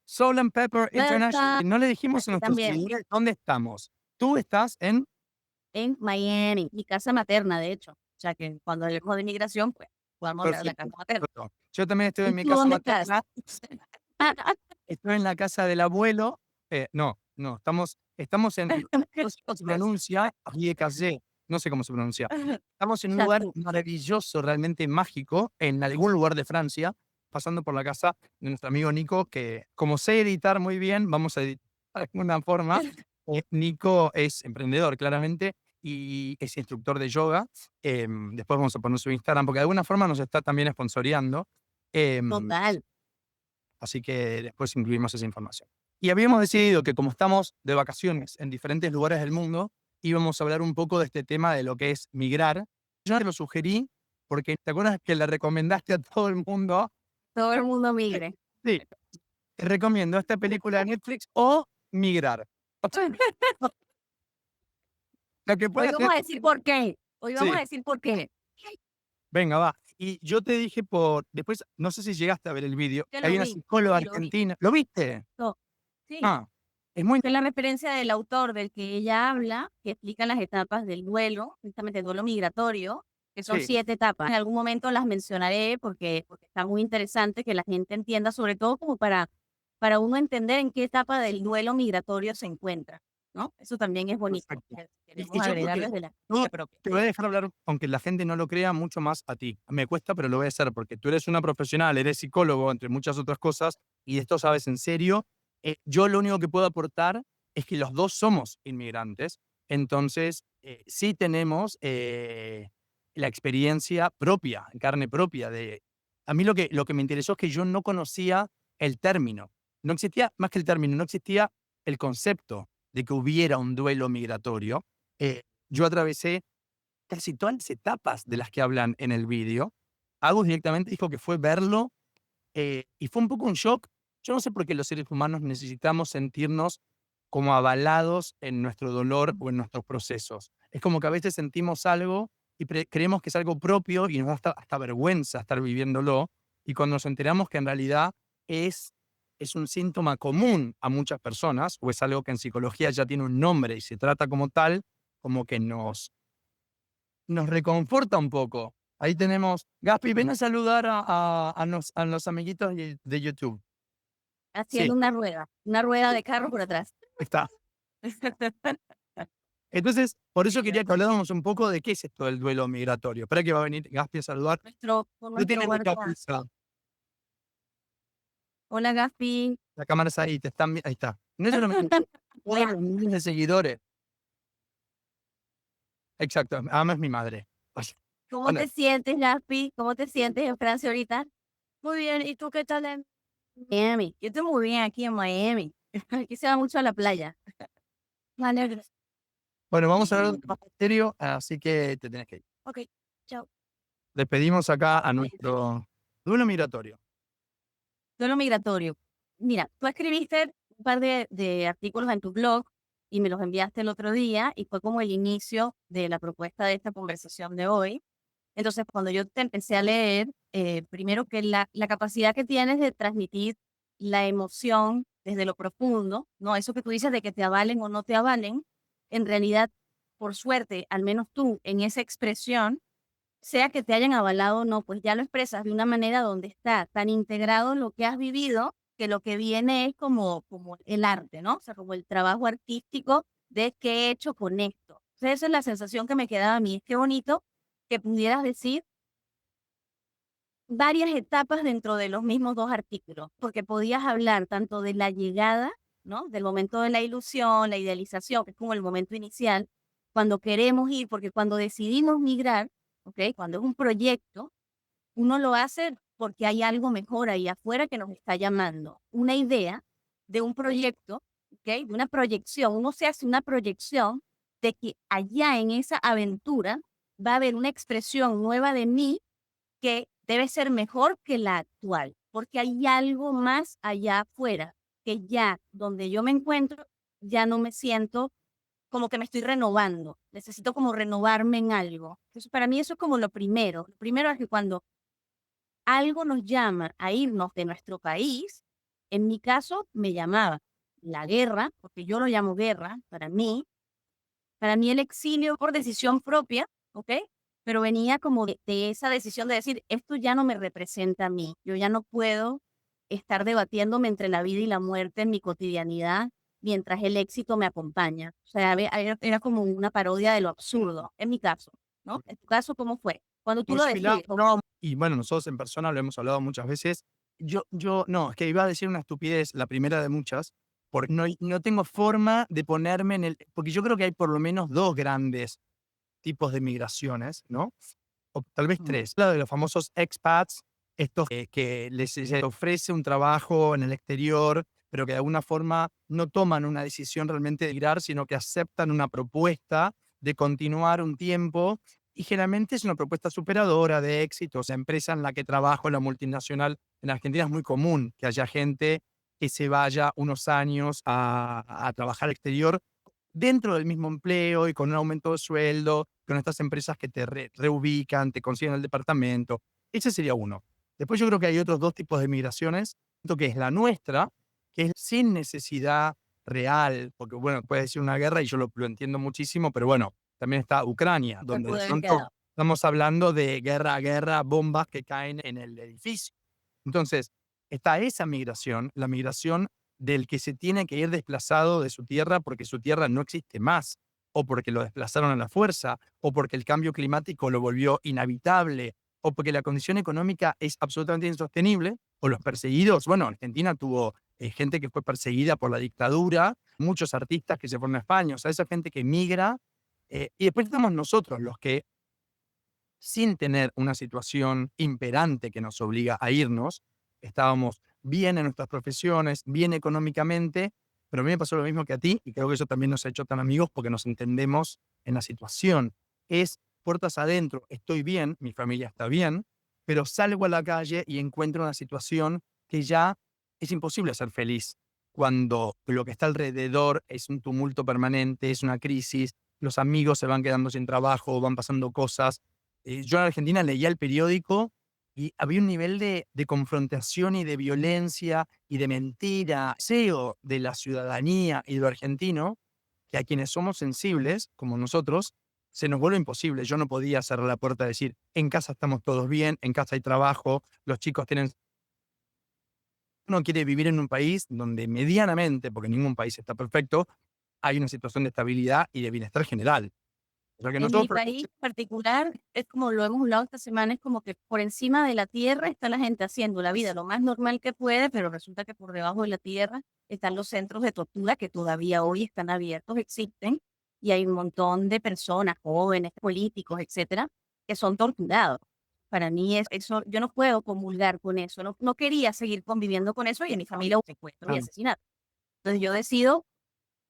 Soul and Pepper International. Welcome. No le dijimos a Aquí nuestros también, seguidores dónde estamos. Tú estás en... en Miami, mi casa materna, de hecho. O sea que cuando hablemos de migración, pues podamos hablar de la Perfecto, casa materna. perfecto. Yo también estoy en ¿Y mi tú casa dónde estás? materna. Estoy en la casa del abuelo. No, no, estamos en... No sé cómo se pronuncia, Rie Caillé, no sé cómo se pronuncia. Estamos en un lugar Chateau. maravilloso, realmente mágico, en algún lugar de Francia, pasando por la casa de nuestro amigo Nico, que como sé editar muy bien, vamos a editar de alguna forma. Nico es emprendedor, claramente, y es instructor de yoga. Después vamos a poner su Instagram, porque de alguna forma nos está también sponsoreando. Em, Total. Así que después incluimos esa información. Y habíamos decidido que como estamos de vacaciones en diferentes lugares del mundo, íbamos a hablar un poco de este tema de lo que es migrar. Yo te lo sugerí porque te acuerdas que le recomendaste a todo el mundo. Todo el mundo migre. Sí, te recomiendo esta película de Netflix o migrar. Lo que Hoy puede hacer. vamos a decir por qué. Hoy vamos Sí, a decir por qué. venga, va. Y yo te dije después, no sé si llegaste a ver el vídeo, Que hay lo una vi. psicóloga Sí, lo vi. argentina. ¿Lo viste? Sí. Ah, es muy... Es la referencia del autor del que ella habla, que explica las etapas del duelo, justamente el duelo migratorio, que son Sí, 7 etapas. En algún momento las mencionaré porque está muy interesante que la gente entienda, sobre todo como para uno entender en qué etapa del duelo migratorio se encuentra, ¿no? Eso también es bonito, perfecto. que Y queremos yo creo agregar que desde la todo experiencia propia. te voy a dejar hablar, aunque la gente no lo crea, mucho más a ti. Me cuesta, pero lo voy a hacer porque tú eres una profesional, eres psicólogo, entre muchas otras cosas, y de esto sabes en serio. Yo lo único que puedo aportar es que los dos somos inmigrantes, entonces sí tenemos la experiencia propia, en carne propia. A mí lo que me interesó es que yo no conocía el término. No existía, más que el término, no existía el concepto de que hubiera un duelo migratorio. Yo atravesé casi todas las etapas de las que hablan en el vídeo. Agus directamente dijo que fue verlo y fue un poco un shock. Yo no sé por qué los seres humanos necesitamos sentirnos como avalados en nuestro dolor o en nuestros procesos. Es como que a veces sentimos algo y creemos que es algo propio y nos da hasta vergüenza estar viviéndolo. Y cuando nos enteramos que en realidad es, es un síntoma común a muchas personas, o es algo que en psicología ya tiene un nombre y se trata como tal, como que nos reconforta un poco. Ahí tenemos, Gaspi, ven a saludar a los amiguitos de YouTube. Haciendo Sí, una rueda de carro por atrás. está. Entonces, por eso quería que habláramos un poco de qué es esto del duelo migratorio. Espera que va a venir Gaspi a saludar. Por No nuestro tiene mucha guardián. prisa. Hola, Gaspi. La cámara está ahí, ahí está. No es solamente todos los miles de seguidores. Exacto, además es mi madre. ¿Cómo Bueno, te sientes, Gaspi? ¿Cómo te sientes en Francia ahorita? Muy bien, ¿y tú qué tal en Miami? Yo estoy muy bien aquí en Miami. Aquí se va mucho a la playa. Me alegro. bueno, vamos a hablar de más serio, así que te tenés que ir. Ok, chao. Despedimos acá a nuestro duelo migratorio. Duelo migratorio. Mira, tú escribiste un par de artículos en tu blog y me los enviaste el otro día y fue como el inicio de la propuesta de esta conversación de hoy. Entonces, cuando yo te empecé a leer, primero que la capacidad que tienes de transmitir la emoción desde lo profundo, ¿no? Eso que tú dices de que te avalen o no te avalen, en realidad, por suerte, al menos tú en esa expresión, sea que te hayan avalado o no, pues ya lo expresas de una manera donde está tan integrado lo que has vivido, que lo que viene es como el arte, ¿no? O sea, como el trabajo artístico de qué he hecho con esto. Entonces, esa es la sensación que me quedaba a mí. Es que bonito que pudieras decir varias etapas dentro de los mismos 2 artículos, porque podías hablar tanto de la llegada, ¿no? Del momento de la ilusión, la idealización, que es como el momento inicial, cuando queremos ir, porque cuando decidimos migrar, ¿ok? Cuando es un proyecto, uno lo hace porque hay algo mejor ahí afuera que nos está llamando. Una idea de un proyecto, ¿ok? De una proyección. Uno se hace una proyección de que allá en esa aventura va a haber una expresión nueva de mí que debe ser mejor que la actual, porque hay algo más allá afuera, que ya donde yo me encuentro, ya no me siento como que me estoy renovando, necesito como renovarme en algo. Entonces, para mí eso es como lo primero. Lo primero es que cuando algo nos llama a irnos de nuestro país, En mi caso, me llamaba la guerra, porque yo lo llamo guerra para mí el exilio por decisión propia, ¿ok? Pero venía como de esa decisión de decir, esto ya no me representa a mí, yo ya no puedo estar debatiéndome entre la vida y la muerte en mi cotidianidad mientras el éxito me acompaña. O sea, era como una parodia de lo absurdo, en mi caso, ¿no? En tu caso, ¿cómo fue? Cuando tú Muy lo similar, decides, no, y bueno, nosotros en persona lo hemos hablado muchas veces. No, es que iba a decir una estupidez, la primera de muchas, porque no tengo forma de ponerme en el, porque yo creo que hay por lo menos 2 grandes tipos de migraciones, ¿no? O tal vez mm, 3. La de los famosos expats, estos que les ofrece un trabajo en el exterior, pero que de alguna forma no toman una decisión realmente de migrar, sino que aceptan una propuesta de continuar un tiempo, y generalmente es una propuesta superadora de éxitos. La empresa en la que trabajo, la multinacional, en Argentina es muy común que haya gente que se vaya unos años a trabajar al exterior dentro del mismo empleo y con un aumento de sueldo, con estas empresas que te reubican, te consiguen el departamento. Ese sería uno. Después yo creo que hay otros 2 tipos de migraciones, lo que es la nuestra, que es sin necesidad real, porque bueno, puede ser una guerra y yo lo entiendo muchísimo, pero bueno, también está Ucrania, ¿qué donde de pudo haber pronto quedado? estamos hablando de guerra a guerra, bombas que caen en el edificio. Entonces, está esa migración, la migración del que se tiene que ir desplazado de su tierra porque su tierra no existe más, o porque lo desplazaron a la fuerza, o porque el cambio climático lo volvió inhabitable, o porque la condición económica es absolutamente insostenible, o los perseguidos. Bueno, Argentina tuvo gente que fue perseguida por la dictadura, muchos artistas que se fueron a España, o sea, esa gente que migra. Y después estamos nosotros, los que, sin tener una situación imperante que nos obliga a irnos, estábamos bien en nuestras profesiones, bien económicamente, pero a mí me pasó lo mismo que a ti, y creo que eso también nos ha hecho tan amigos porque nos entendemos en la situación. Es puertas adentro, estoy bien, mi familia está bien, pero salgo a la calle y encuentro una situación que ya es imposible ser feliz cuando lo que está alrededor es un tumulto permanente, es una crisis, los amigos se van quedando sin trabajo, van pasando cosas. Yo en Argentina leía el periódico y había un nivel de confrontación y de violencia y de mentira, deseo de la ciudadanía y de lo argentino, que a quienes somos sensibles, como nosotros, se nos vuelve imposible. Yo no podía cerrar la puerta y decir, en casa estamos todos bien, en casa hay trabajo, los chicos tienen... Uno quiere vivir en un país donde medianamente, porque ningún país está perfecto, hay una situación de estabilidad y de bienestar general. O sea que En mi nosotros... país particular, es como lo hemos hablado esta semana, es como que por encima de la tierra está la gente haciendo la vida lo más normal que puede, pero resulta que por debajo de la tierra están los centros de tortura que todavía hoy están abiertos, existen, y hay un montón de personas, jóvenes, políticos, etcétera, que son torturados. Para mí eso, yo no puedo comulgar con eso, no quería seguir conviviendo con eso y en mi familia hubo secuestros y asesinatos. Entonces yo decido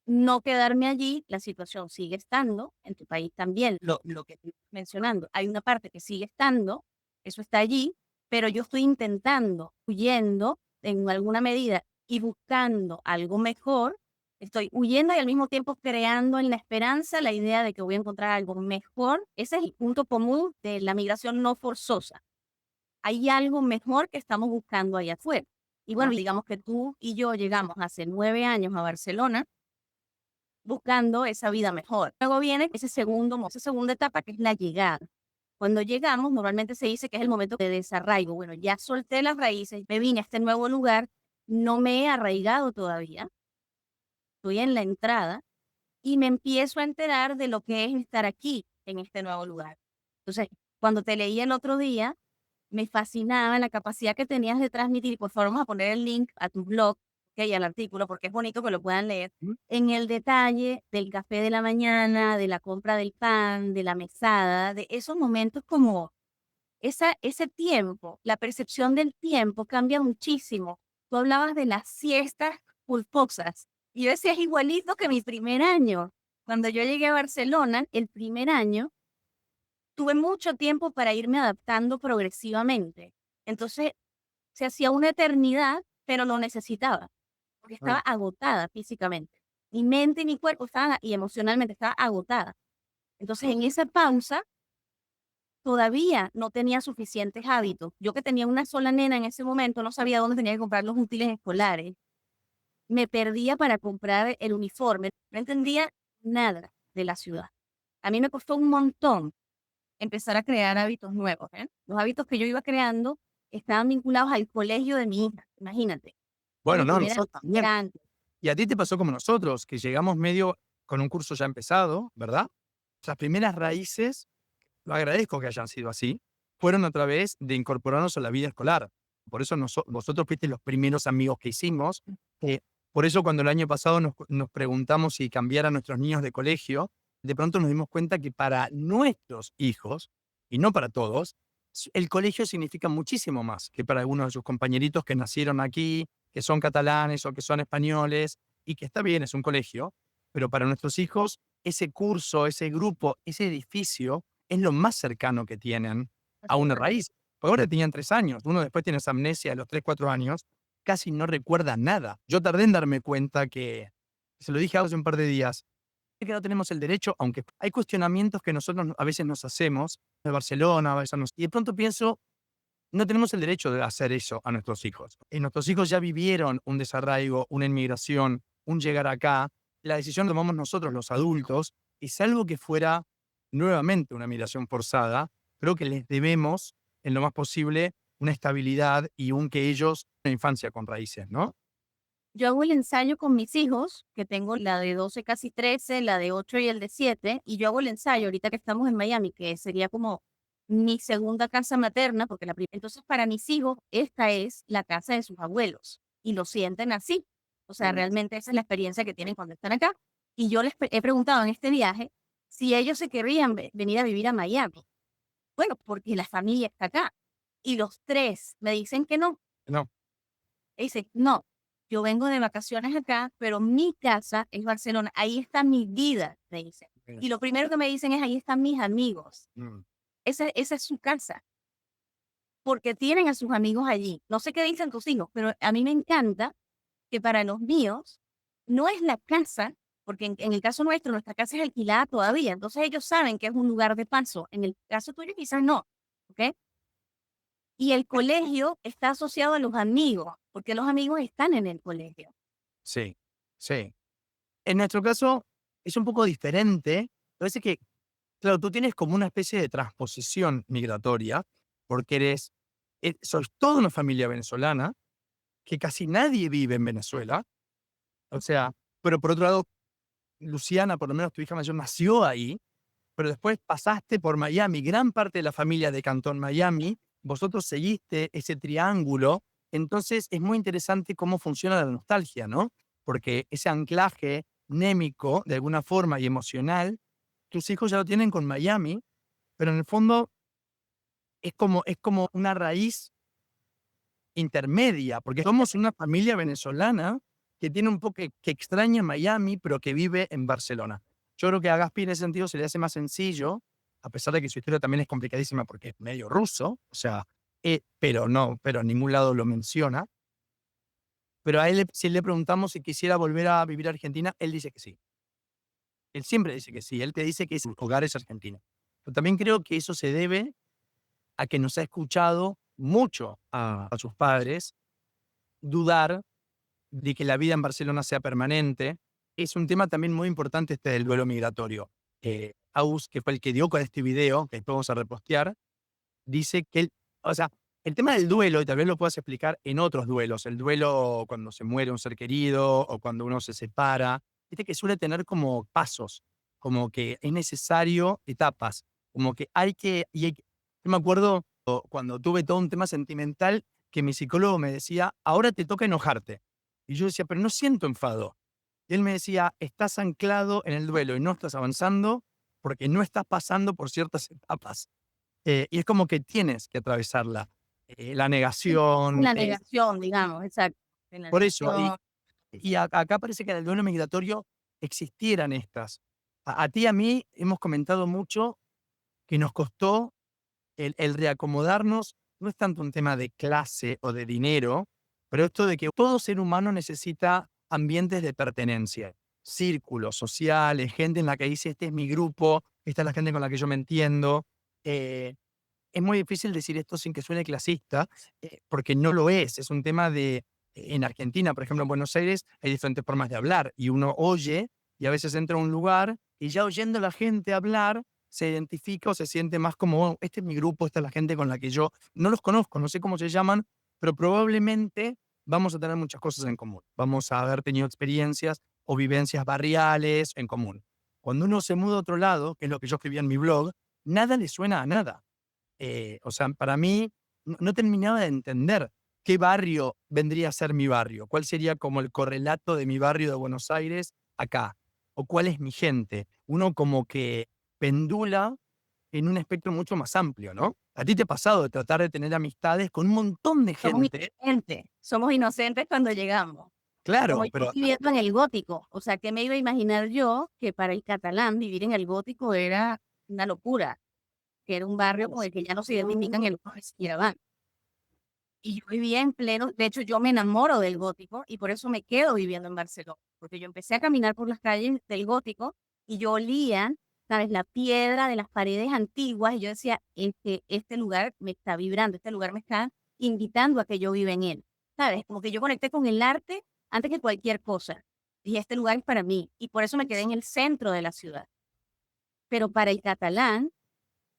no quedarme allí, la situación sigue estando, en tu país también, lo que estoy mencionando, hay una parte que sigue estando, eso está allí, pero yo estoy intentando, huyendo en alguna medida y buscando algo mejor, estoy huyendo y al mismo tiempo creando en la esperanza la idea de que voy a encontrar algo mejor. Ese es el punto común de la migración no forzosa. Hay algo mejor que estamos buscando allá afuera. Y bueno, digamos que tú y yo llegamos hace 9 años a Barcelona buscando esa vida mejor. Luego viene esa segunda etapa que es la llegada. Cuando llegamos, normalmente se dice que es el momento de desarraigo. Bueno, ya solté las raíces, me vine a este nuevo lugar, no me he arraigado todavía, estoy en la entrada y me empiezo a enterar de lo que es estar aquí, en este nuevo lugar. Entonces, cuando te leí el otro día, me fascinaba la capacidad que tenías de transmitir. Por favor, vamos a poner el link a tu blog, ¿ok? Y al artículo, porque es bonito que lo puedan leer. En el detalle del café de la mañana, de la compra del pan, de la mesada, de esos momentos como ese tiempo, la percepción del tiempo cambia muchísimo. Tú hablabas de las siestas culposas. Y yo decía, es igualito que mi primer año. Cuando yo llegué a Barcelona, el primer año, tuve mucho tiempo para irme adaptando progresivamente. Entonces, se hacía una eternidad, pero lo necesitaba, porque estaba agotada físicamente. Mi mente y mi cuerpo estaban, y emocionalmente estaba agotada. Entonces, en esa pausa, todavía no tenía suficientes hábitos. Yo que tenía una sola nena en ese momento, no sabía dónde tenía que comprar los útiles escolares. me perdía para comprar el uniforme, no entendía nada de la ciudad. A mí me costó un montón empezar a crear hábitos nuevos, ¿eh? Los hábitos que yo iba creando estaban vinculados al colegio de mi hija, imagínate. Fue Bueno, mi no, primera nosotros también. grande. Y a ti te pasó como nosotros, que llegamos medio con un curso ya empezado, ¿verdad? Las primeras raíces, lo agradezco que hayan sido así, fueron a través de incorporarnos a la vida escolar. Por eso vosotros fuiste los primeros amigos que hicimos. eh, por eso cuando el año pasado nos preguntamos si cambiar a nuestros niños de colegio, de pronto nos dimos cuenta que para nuestros hijos, y no para todos, el colegio significa muchísimo más que para algunos de sus compañeritos que nacieron aquí, que son catalanes o que son españoles, y que está bien, es un colegio, pero para nuestros hijos, ese curso, ese grupo, ese edificio, es lo más cercano que tienen a Así una es. raíz. Porque ahora tenían 3 años, uno después tiene esa amnesia a los 3, 4 años, casi no recuerda nada. Yo tardé en darme cuenta que, se lo dije hace un par de días, que no tenemos el derecho, aunque hay cuestionamientos que nosotros a veces nos hacemos, de Barcelona, a veces y de pronto pienso, no tenemos el derecho de hacer eso a nuestros hijos. Y nuestros hijos ya vivieron un desarraigo, una inmigración, un llegar acá. La decisión la tomamos nosotros, los adultos, y salvo que fuera nuevamente una migración forzada, creo que les debemos, en lo más posible, una estabilidad y un que ellos, una infancia con raíces, ¿no? Yo hago el ensayo con mis hijos, que tengo la de 12, casi 13, la de 8 y el de 7, y yo hago el ensayo ahorita que estamos en Miami, que sería como mi segunda casa materna, porque entonces para mis hijos esta es la casa de sus abuelos y lo sienten así. O sea, realmente esa es la experiencia que tienen cuando están acá. Y yo he preguntado en este viaje si ellos se querrían venir a vivir a Miami. Bueno, porque la familia está acá. Y los tres me dicen que no. No. Y dice, no, yo vengo de vacaciones acá, pero mi casa es Barcelona, ahí está mi vida, me dice. Y lo primero que me dicen es, ahí están mis amigos. Mm. Esa es su casa, porque tienen a sus amigos allí. No sé qué dicen tus hijos, pero a mí me encanta que para los míos no es la casa, porque en el caso nuestro, nuestra casa es alquilada todavía, entonces ellos saben que es un lugar de paso. En el caso tuyo quizás no, ¿ok? Y el colegio está asociado a los amigos, porque los amigos están en el colegio. Sí, sí. En nuestro caso es un poco diferente. Parece que, claro, tú tienes como una especie de transposición migratoria, porque sois toda una familia venezolana, que casi nadie vive en Venezuela. O sea, pero por otro lado, Luciana, por lo menos tu hija mayor, nació ahí, pero después pasaste por Miami. Gran parte de la familia decantó en Miami. Vosotros seguiste ese triángulo. Entonces es muy interesante cómo funciona la nostalgia, ¿no? Porque ese anclaje némico, de alguna forma, y emocional, tus hijos ya lo tienen con Miami, pero en el fondo es como una raíz intermedia, porque somos una familia venezolana que tiene un poco que extraña Miami, pero que vive en Barcelona. Yo creo que a Gaspi en ese sentido se le hace más sencillo, a pesar de que su historia también es complicadísima porque es medio ruso, o sea, pero en ningún lado lo menciona. Pero a él, si le preguntamos si quisiera volver a vivir a Argentina, él dice que sí. Él siempre dice que sí. Él te dice que su hogar es Argentina. Pero también creo que eso se debe a que nos ha escuchado mucho a sus padres dudar de que la vida en Barcelona sea permanente. Es un tema también muy importante este del duelo migratorio. Aus, que fue el que dio con este video, que después vamos a repostear, dice que o sea, el tema del duelo, y tal vez lo puedas explicar en otros duelos, el duelo cuando se muere un ser querido o cuando uno se separa, viste que suele tener como pasos, como que es necesario etapas, como que yo me acuerdo cuando tuve todo un tema sentimental que mi psicólogo me decía, ahora te toca enojarte. Y yo decía, pero no siento enfado. Y él me decía, estás anclado en el duelo y no estás avanzando porque no estás pasando por ciertas etapas. Y es como que tienes que atravesarla. La Sí, negación, la negación, digamos, exacto. En la por eso. negación. Acá parece que en el duelo migratorio existieran estas. A ti y a mí hemos comentado mucho que nos costó el reacomodarnos. No es tanto un tema de clase o de dinero, pero esto de que todo ser humano necesita ambientes de pertenencia, círculos sociales, gente en la que dice, este es mi grupo, esta es la gente con la que yo me entiendo. Es muy difícil decir esto sin que suene clasista, porque no lo es. Es un tema de En Argentina, por ejemplo, en Buenos Aires, hay diferentes formas de hablar y uno oye y a veces entra a un lugar y ya oyendo a la gente hablar, se identifica o se siente más como, "Oh, este es mi grupo, esta es la gente con la que yo no los conozco, no sé cómo se llaman, pero probablemente vamos a tener muchas cosas en común. Vamos a haber tenido experiencias o vivencias barriales en común. Cuando uno se muda a otro lado, que es lo que yo escribía en mi blog, nada le suena a nada. O sea, para mí no terminaba de entender qué barrio vendría a ser mi barrio, cuál sería como el correlato de mi barrio de Buenos Aires acá, o cuál es mi gente. Uno como que pendula en un espectro mucho más amplio, ¿no? ¿A ti te ha pasado de tratar de tener amistades con un montón de gente? Somos inocentes cuando llegamos. Como Claro, yo pero viviendo en el gótico, o sea, ¿qué me iba a imaginar yo que para el catalán vivir en el gótico era una locura? Que era un barrio con el que ya no se identifican el ni siquiera van. Y yo vivía en pleno, de hecho yo me enamoro del gótico y por eso me quedo viviendo en Barcelona, porque yo empecé a caminar por las calles del gótico y yo olía, ¿sabes? La piedra de las paredes antiguas y yo decía, este lugar me está vibrando, este lugar me está invitando a que yo viva en él, ¿sabes? Como que yo conecté con el arte antes que cualquier cosa. Y este lugar es para mí y por eso me quedé en el centro de la ciudad. Pero para el catalán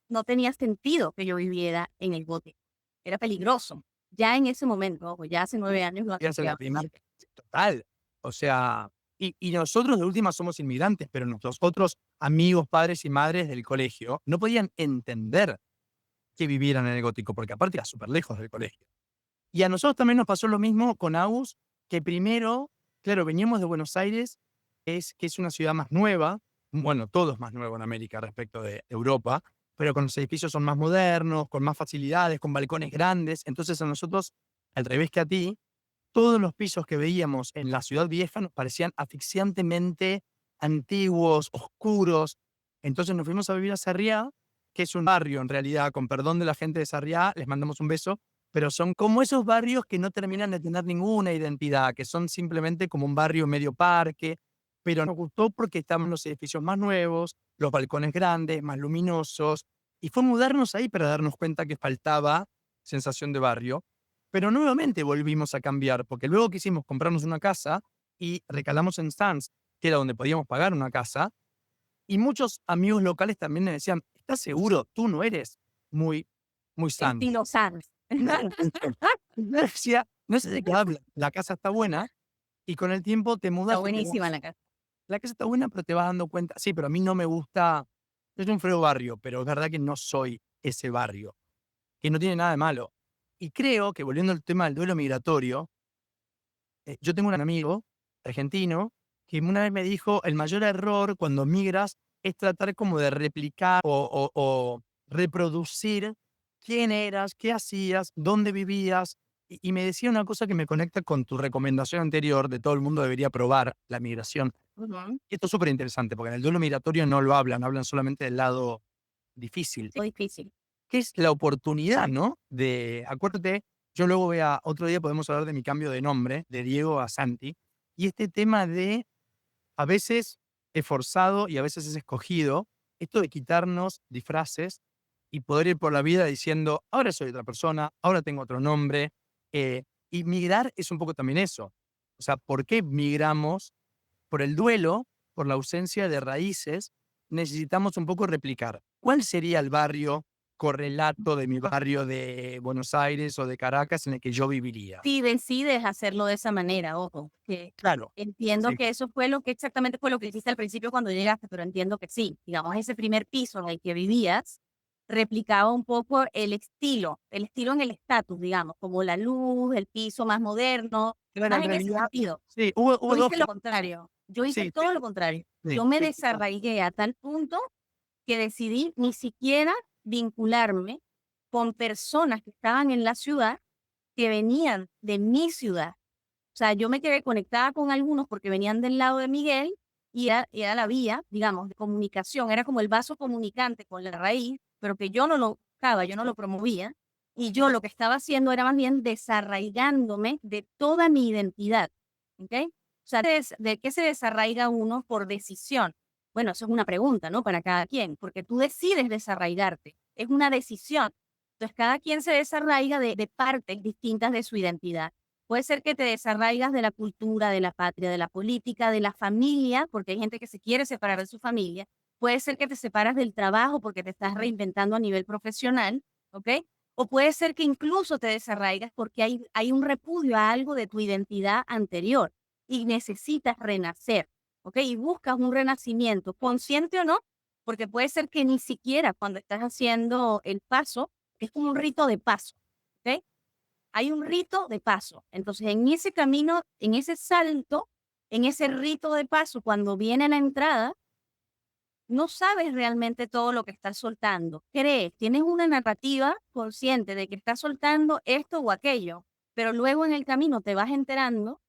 no tenía sentido que yo viviera en el gótico. Era peligroso. Ya en ese momento, ojo, ya hace 9 años lo es la asociaba. primera total. O sea, y nosotros de última somos inmigrantes, pero nuestros otros amigos, padres y madres del colegio no podían entender que vivieran en el gótico, porque aparte era súper lejos del colegio. Y a nosotros también nos pasó lo mismo con Agus, que primero, claro, veníamos de Buenos Aires, que es una ciudad más nueva, bueno, todo es más nuevo en América respecto de Europa, pero con los edificios son más modernos, con más facilidades, con balcones grandes. Entonces a nosotros, al revés que a ti, todos los pisos que veíamos en la ciudad vieja nos parecían asfixiantemente antiguos, oscuros. Entonces nos fuimos a vivir a Sarriá, que es un barrio en realidad, con perdón de la gente de Sarriá, les mandamos un beso, pero son como esos barrios que no terminan de tener ninguna identidad, que son simplemente como un barrio medio parque, pero nos gustó porque estaban los edificios más nuevos, los balcones grandes, más luminosos, y fue mudarnos ahí para darnos cuenta que faltaba sensación de barrio. Pero nuevamente volvimos a cambiar, porque luego quisimos comprarnos una casa y recalamos en Stans, que era donde podíamos pagar una casa, y muchos amigos locales también me decían, ¿estás seguro? Tú no eres muy, muy Sanz. Estilo Sanz. Claro. Yo decía, no sé de qué habla, la casa está buena y con el tiempo te Está mudas y te buenísima vas. la casa. La casa está buena, pero te vas dando cuenta. Sí, pero a mí no me gusta. Yo soy un feo barrio, pero es verdad que no soy ese barrio, que no tiene nada de malo. Y creo que volviendo al tema del duelo migratorio, yo tengo un amigo argentino que una vez me dijo, el mayor error cuando migras es tratar como de replicar o reproducir quién eras, qué hacías, dónde vivías. Y me decía una cosa que me conecta con tu recomendación anterior de todo el mundo debería probar la migración. Ujú. Y esto es súper interesante porque en el duelo migratorio no lo hablan, hablan solamente del lado difícil, Muy difícil. que es la oportunidad, ¿no? De, acuérdate, yo luego voy a, otro día podemos hablar de mi cambio de nombre, de Diego a Santi, y este tema de a veces es forzado y a veces es escogido, esto de quitarnos disfraces y poder ir por la vida diciendo, ahora soy otra persona, ahora tengo otro nombre, y migrar es un poco también eso. O sea, ¿por qué migramos? Por el duelo, por la ausencia de raíces, necesitamos un poco replicar. ¿Cuál sería el barrio correlato de mi barrio de Buenos Aires o de Caracas en el que yo viviría? Si decides hacerlo de esa manera, ojo, que Claro, entiendo sí, que eso fue lo que exactamente fue lo que hiciste al principio cuando llegaste, pero entiendo que sí. Digamos, ese primer piso en el que vivías replicaba un poco el estilo en el estatus, digamos, como la luz, el piso más moderno, claro, más en en ese realidad, sentido. sí, Yo hubo dos hice lo casos. contrario. Yo hice Sí, todo lo contrario. sí, Yo me sí, desarraigué a tal punto que decidí ni siquiera vincularme con personas que estaban en la ciudad que venían de mi ciudad. O sea, yo me quedé conectada con algunos porque venían del lado de Miguel y era la vía, digamos, de comunicación. Era como el vaso comunicante con la raíz, pero que yo no lo buscaba, yo no lo promovía. Y yo lo que estaba haciendo era más bien desarraigándome de toda mi identidad. ¿Ok? O sea, ¿de qué se desarraiga uno por decisión? Bueno, eso es una pregunta, ¿no? Para cada quien, porque tú decides desarraigarte. Es una decisión. Entonces, cada quien se desarraiga de partes distintas de su identidad. Puede ser que te desarraigas de la cultura, de la patria, de la política, de la familia, porque hay gente que se quiere separar de su familia. Puede ser que te separas del trabajo porque te estás reinventando a nivel profesional, ¿ok? O puede ser que incluso te desarraigas porque hay un repudio a algo de tu identidad anterior y necesitas renacer, ¿ok? Y buscas un renacimiento, consciente o no, porque puede ser que ni siquiera cuando estás haciendo el paso, es como un rito de paso, ¿ok? Hay un rito de paso. Entonces, en ese camino, en ese salto, en ese rito de paso, cuando viene la entrada, no sabes realmente todo lo que estás soltando. Crees, tienes una narrativa consciente de que estás soltando esto o aquello, pero luego en el camino te vas enterando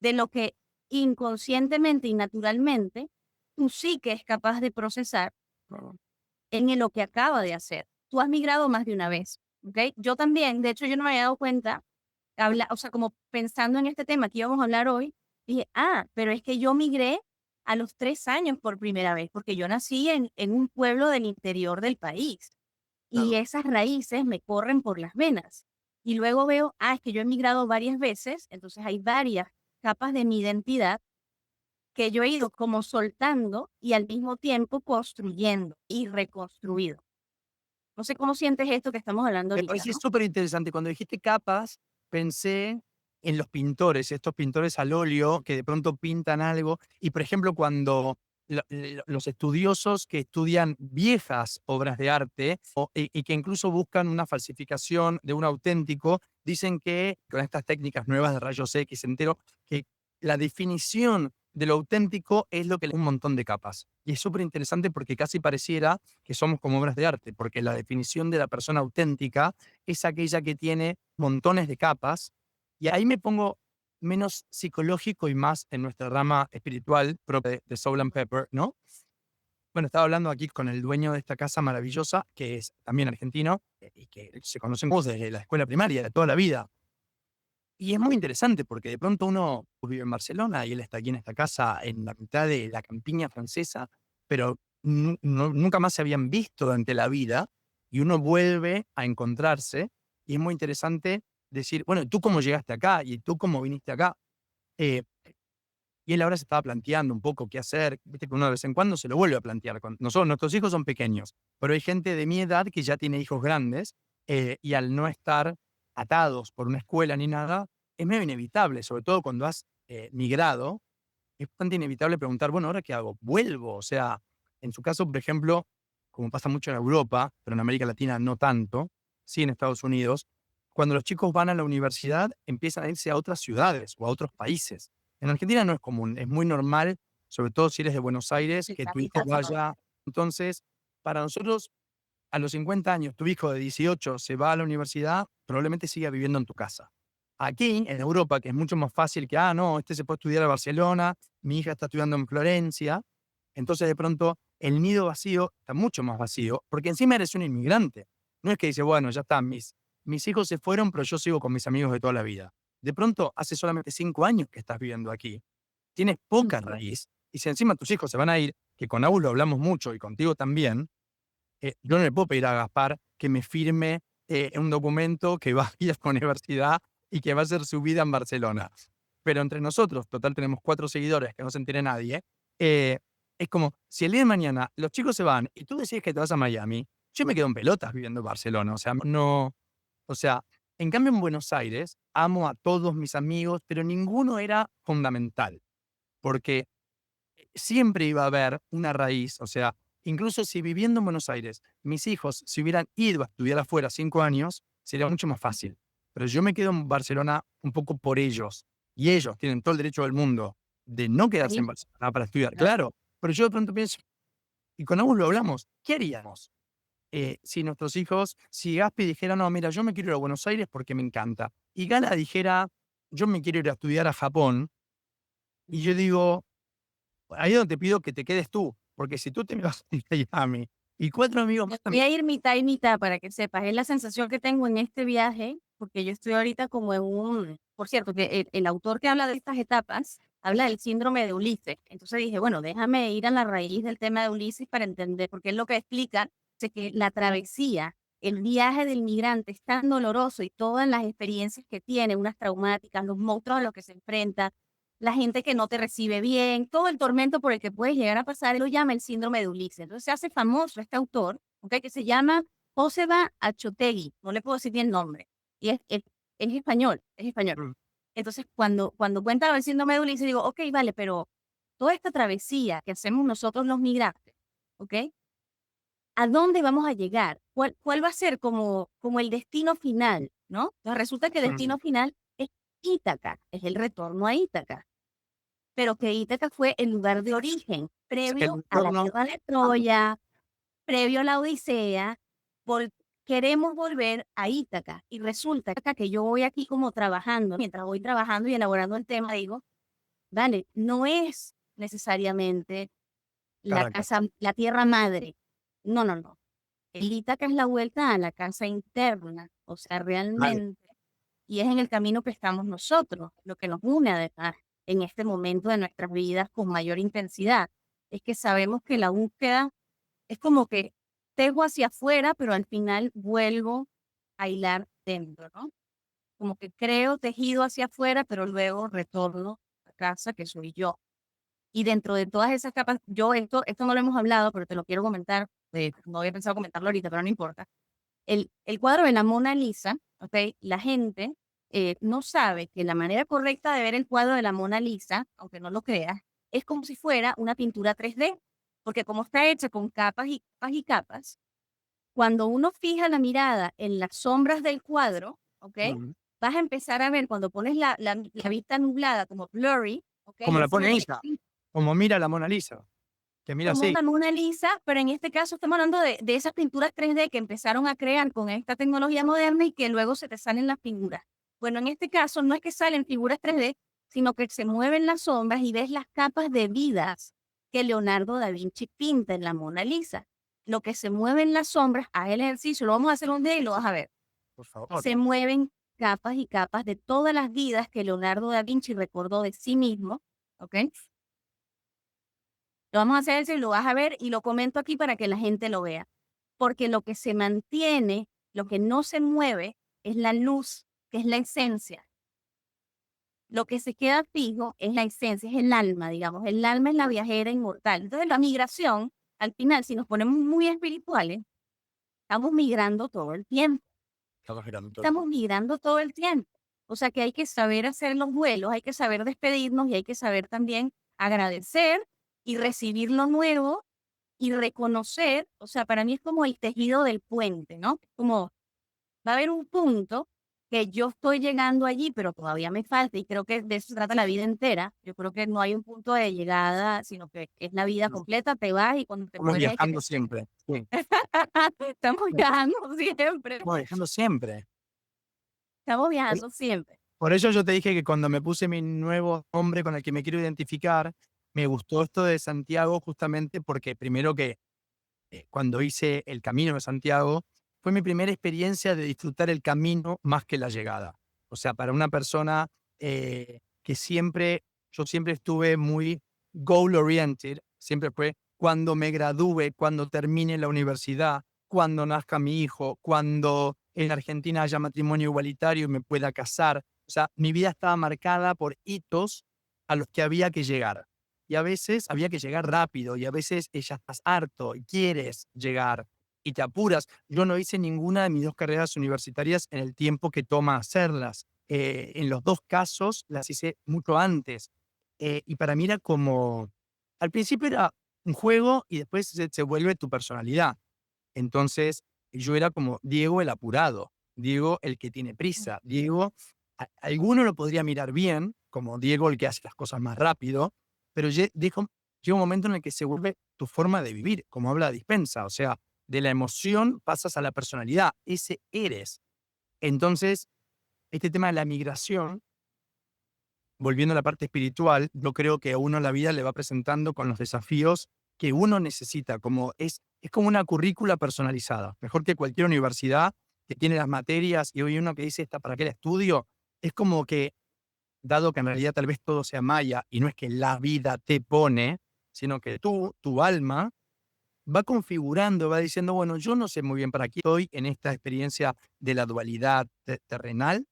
de lo que inconscientemente y naturalmente tu psique es capaz de procesar en lo que acaba de hacer. Tú has migrado más de una vez, ¿ok? Yo también, de hecho, yo no me había dado cuenta, o sea, como pensando en este tema que íbamos a hablar hoy, dije, pero es que yo migré a los 3 años por primera vez, porque yo nací en un pueblo del interior del país y Claro. esas raíces me corren por las venas. Y luego veo, es que yo he migrado varias veces, entonces hay varias capas de mi identidad que yo he ido como soltando y al mismo tiempo construyendo y reconstruido. No sé cómo sientes esto que estamos hablando Me ahorita, parece ¿no? súper interesante. Cuando dijiste capas, pensé en los pintores, estos pintores al óleo que de pronto pintan algo. Y por ejemplo, cuando los estudiosos que estudian viejas obras de arte y que incluso buscan una falsificación de un auténtico, dicen que con estas técnicas nuevas de rayos X entero, que la definición de lo auténtico es lo que le da un montón de capas. Y es súper interesante porque casi pareciera que somos como obras de arte, porque la definición de la persona auténtica es aquella que tiene montones de capas, y ahí me pongo menos psicológico y más en nuestra rama espiritual propia de Soul and Pepper, ¿no? Bueno, estaba hablando aquí con el dueño de esta casa maravillosa, que es también argentino, y que se conocen desde la escuela primaria, de toda la vida. Y es muy interesante porque de pronto uno vive en Barcelona y él está aquí en esta casa en la mitad de la campiña francesa, pero nunca más se habían visto durante la vida y uno vuelve a encontrarse y es muy interesante decir, bueno, ¿tú cómo llegaste acá? ¿Y tú cómo viniste acá? Eh, y él ahora se estaba planteando un poco qué hacer, viste que uno de vez en cuando se lo vuelve a plantear. Nosotros, nuestros hijos son pequeños, pero hay gente de mi edad que ya tiene hijos grandes y al no estar atados por una escuela ni nada, es medio inevitable, sobre todo cuando has migrado, es bastante inevitable preguntar, bueno, ¿ahora qué hago? ¿Vuelvo? O sea, en su caso, por ejemplo, como pasa mucho en Europa, pero en América Latina no tanto, sí en Estados Unidos, cuando los chicos van a la universidad empiezan a irse a otras ciudades o a otros países. En Argentina no es común, es muy normal, sobre todo si eres de Buenos Aires, que tu hijo vaya. Entonces, para nosotros, a los 50 años, tu hijo de 18 se va a la universidad, probablemente siga viviendo en tu casa. Aquí, en Europa, que es mucho más fácil que, no, este se puede estudiar a Barcelona, mi hija está estudiando en Florencia, entonces de pronto el nido vacío está mucho más vacío, porque encima eres un inmigrante. No es que dice, bueno, ya está, mis hijos se fueron, pero yo sigo con mis amigos de toda la vida. De pronto, hace solamente 5 años que estás viviendo aquí, tienes poca raíz, y si encima tus hijos se van a ir, que con Aul lo hablamos mucho y contigo también, yo no le puedo pedir a Gaspar que me firme un documento que va a ir a la universidad y que va a hacer su vida en Barcelona. Pero entre nosotros, total tenemos 4 seguidores, que no se entere nadie, es como, si el día de mañana los chicos se van y tú decides que te vas a Miami, yo me quedo en pelotas viviendo en Barcelona. O sea, no, o sea, en cambio en Buenos Aires amo a todos mis amigos, pero ninguno era fundamental, porque siempre iba a haber una raíz. O sea, incluso si viviendo en Buenos Aires, mis hijos se hubieran ido a estudiar afuera 5 años, sería mucho más fácil. Pero yo me quedo en Barcelona un poco por ellos. Y ellos tienen todo el derecho del mundo de no quedarse en Ahí, Barcelona para estudiar, claro. claro. Pero yo de pronto pienso, y con ambos lo hablamos, ¿qué haríamos? Si nuestros hijos, si Gaspi dijera, no, mira, yo me quiero ir a Buenos Aires porque me encanta, y Gala dijera, yo me quiero ir a estudiar a Japón, y yo digo, ahí es donde te pido que te quedes tú, porque si tú te vas a Miami y 4 amigos Me más voy también. a ir mitad y mitad para que sepas. Es la sensación que tengo en este viaje, porque yo estoy ahorita como en por cierto, que el autor que habla de estas etapas habla del síndrome de Ulises. Entonces dije, bueno, déjame ir a la raíz del tema de Ulises para entender, porque es lo que explica, sé que la travesía el viaje del migrante es tan doloroso y todas las experiencias que tiene, unas traumáticas, los monstruos a los que se enfrenta, la gente que no te recibe bien, todo el tormento por el que puedes llegar a pasar, él lo llama el síndrome de Ulises. Entonces se hace famoso este autor, ¿ok? Que se llama Joseba Achotegui, no le puedo decir bien el nombre, y es español, es español. Mm. Entonces cuando cuenta el síndrome de Ulises, digo, ok, vale, pero toda esta travesía que hacemos nosotros los migrantes, ¿ok? ¿A dónde vamos a llegar? ¿Cuál va a ser como el destino final, no? Entonces resulta que el Mm. destino final es Ítaca, es el retorno a Ítaca, pero que Ítaca fue el lugar de origen, El previo a la entorno. guerra de Troya, previo a la Odisea, queremos volver a Ítaca. Y resulta que yo voy aquí como trabajando, mientras voy trabajando y elaborando el tema, digo, vale, no es necesariamente la Caracas. casa, la tierra madre. No, no, no. El Ítaca es la vuelta a la casa interna, o sea, Vale. realmente, y es en el camino que estamos nosotros, lo que nos une además en este momento de nuestras vidas con mayor intensidad. Es que sabemos que la búsqueda es como que tejo hacia afuera, pero al final vuelvo a hilar dentro, ¿no? Como que creo tejido hacia afuera, pero luego retorno a casa, que soy yo. Y dentro de todas esas capas, yo esto no lo hemos hablado, pero te lo quiero comentar. No había pensado comentarlo ahorita, pero no importa. El cuadro de la Mona Lisa, ¿ok? La gente no sabe que la manera correcta de ver el cuadro de la Mona Lisa, aunque no lo creas, es como si fuera una pintura 3D, porque como está hecha con capas y capas y capas, cuando uno fija la mirada en las sombras del cuadro, ¿ok? Mm. Vas a empezar a ver cuando pones la vista nublada como blurry, ¿ok? Como la Es pone como ella, como mira la Mona Lisa, que mira como así. una Mona Lisa, pero en este caso estamos hablando de esas pinturas 3D que empezaron a crear con esta tecnología moderna y que luego se te salen las figuras. Bueno, en este caso no es que salen figuras 3D, sino que se mueven las sombras y ves las capas de vidas que Leonardo da Vinci pinta en la Mona Lisa. Lo que se mueve en las sombras, haz el ejercicio, lo vamos a hacer un día y lo vas a ver. Por favor. Se mueven capas y capas de todas las vidas que Leonardo da Vinci recordó de sí mismo, ¿ok? Lo vamos a hacer eso y lo vas a ver y lo comento aquí para que la gente lo vea. Porque lo que se mantiene, lo que no se mueve, es la luz, que es la esencia. Lo que se queda fijo es la esencia, es el alma, digamos. El alma es la viajera inmortal. Entonces, la migración, al final, si nos ponemos muy espirituales, estamos migrando todo el tiempo. Estamos girando todo el Estamos migrando todo el tiempo. O sea que hay que saber hacer los vuelos, hay que saber despedirnos y hay que saber también agradecer y recibir lo nuevo y reconocer, o sea, para mí es como el tejido del puente, ¿no? Como va a haber un punto que yo estoy llegando allí, pero todavía me falta y creo que de eso se trata la vida entera. Yo creo que no hay un punto de llegada, sino que es la vida tiempo. completa, te vas y cuando te Estamos mueres hay que viajando siempre. Sí. estamos viajando siempre, Estamos viajando siempre. estamos Por viajando siempre. por eso yo te dije que cuando me puse mi nuevo nombre con el que me quiero identificar, me gustó esto de Santiago justamente porque primero que cuando hice el Camino de Santiago, fue mi primera experiencia de disfrutar el camino más que la llegada. O sea, para una persona que yo siempre estuve muy goal oriented, siempre fue cuando me gradúe, cuando termine la universidad, cuando nazca mi hijo, cuando en Argentina haya matrimonio igualitario y me pueda casar. O sea, mi vida estaba marcada por hitos a los que había que llegar. Y a veces había que llegar rápido y a veces ya estás harto y quieres llegar y te apuras. Yo no hice ninguna de mis 2 carreras universitarias en el tiempo que toma hacerlas. En los 2 casos las hice mucho antes. Y para mí era como, al principio era un juego y después se vuelve tu personalidad. Entonces yo era como Diego el apurado, Diego el que tiene prisa, Diego, alguno lo podría mirar bien, como Diego el que hace las cosas más rápido, pero llega un momento en el que se vuelve tu forma de vivir, como habla Dispensa, o sea, de la emoción pasas a la personalidad, ese eres. Entonces, este tema de la migración, volviendo a la parte espiritual, yo creo que a uno la vida le va presentando con los desafíos que uno necesita, es como una currícula personalizada, mejor que cualquier universidad que tiene las materias y hoy uno que dice, ¿esta para qué la estudio? Es como que, dado que en realidad tal vez todo sea maya y no es que la vida te pone, sino que tú, tu alma, va configurando, va diciendo, bueno, yo no sé muy bien para qué estoy en esta experiencia de la dualidad terrenal,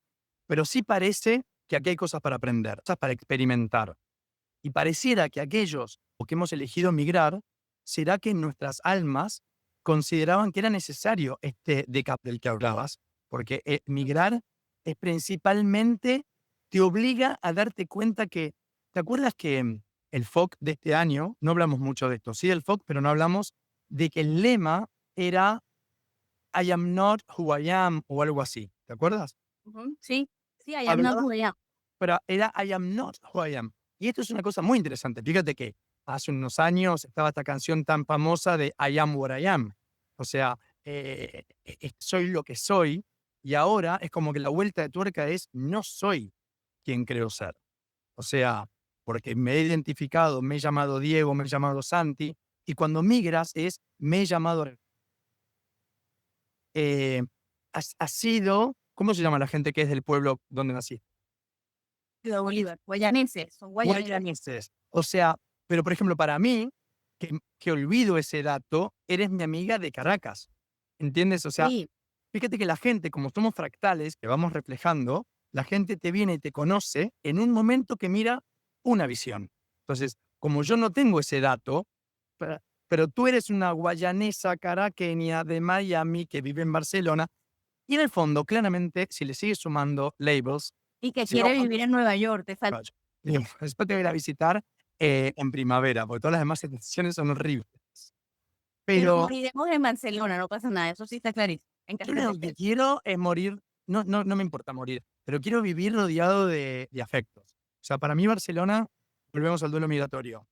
pero sí parece que aquí hay cosas para aprender, cosas para experimentar. Y pareciera que aquellos o que hemos elegido migrar, será que nuestras almas consideraban que era necesario este decap del que hablabas, porque migrar es principalmente, te obliga a darte cuenta que, ¿te acuerdas que el FOC de este año, no hablamos mucho de esto, sí del FOC, pero no hablamos de que el lema era I am not who I am o algo así, ¿te acuerdas? Ujú, sí, sí, I am not Hablaba who I am. pero era I am not who I am. Y esto es una cosa muy interesante. Fíjate que hace unos años estaba esta canción tan famosa de I am what I am. O sea, soy lo que soy. Y ahora es como que la vuelta de tuerca es no soy quien creo ser. O sea, porque me he identificado, me he llamado Diego, me he llamado Santi. Y cuando migras es me he llamado. Eh, has sido. ¿Cómo se llama la gente que es del pueblo donde nací? Ciudad Bolívar, guayaneses, son guayaneses. Guayaneses. O sea, pero por ejemplo, para mí, que olvido ese dato, eres mi amiga de Caracas. ¿Entiendes? O sea, Sí, fíjate que la gente, como somos fractales, que vamos reflejando, la gente te viene y te conoce en un momento que mira una visión. Entonces, como yo no tengo ese dato, pero, pero tú eres una guayanesa caraqueña de Miami que vive en Barcelona, y en el fondo, claramente, si le sigues sumando labels, y que si no, quiere vivir en Nueva York, te falta. Vaya. Digo, después te voy a ir a visitar en primavera, porque todas las demás estaciones son horribles. Pero Pero moriremos en Barcelona, no pasa nada, eso sí está clarísimo, en yo Castell de lo que Pels. quiero es morir, no me importa morir, pero quiero vivir rodeado de afectos. O sea, para mí Barcelona, volvemos al duelo migratorio.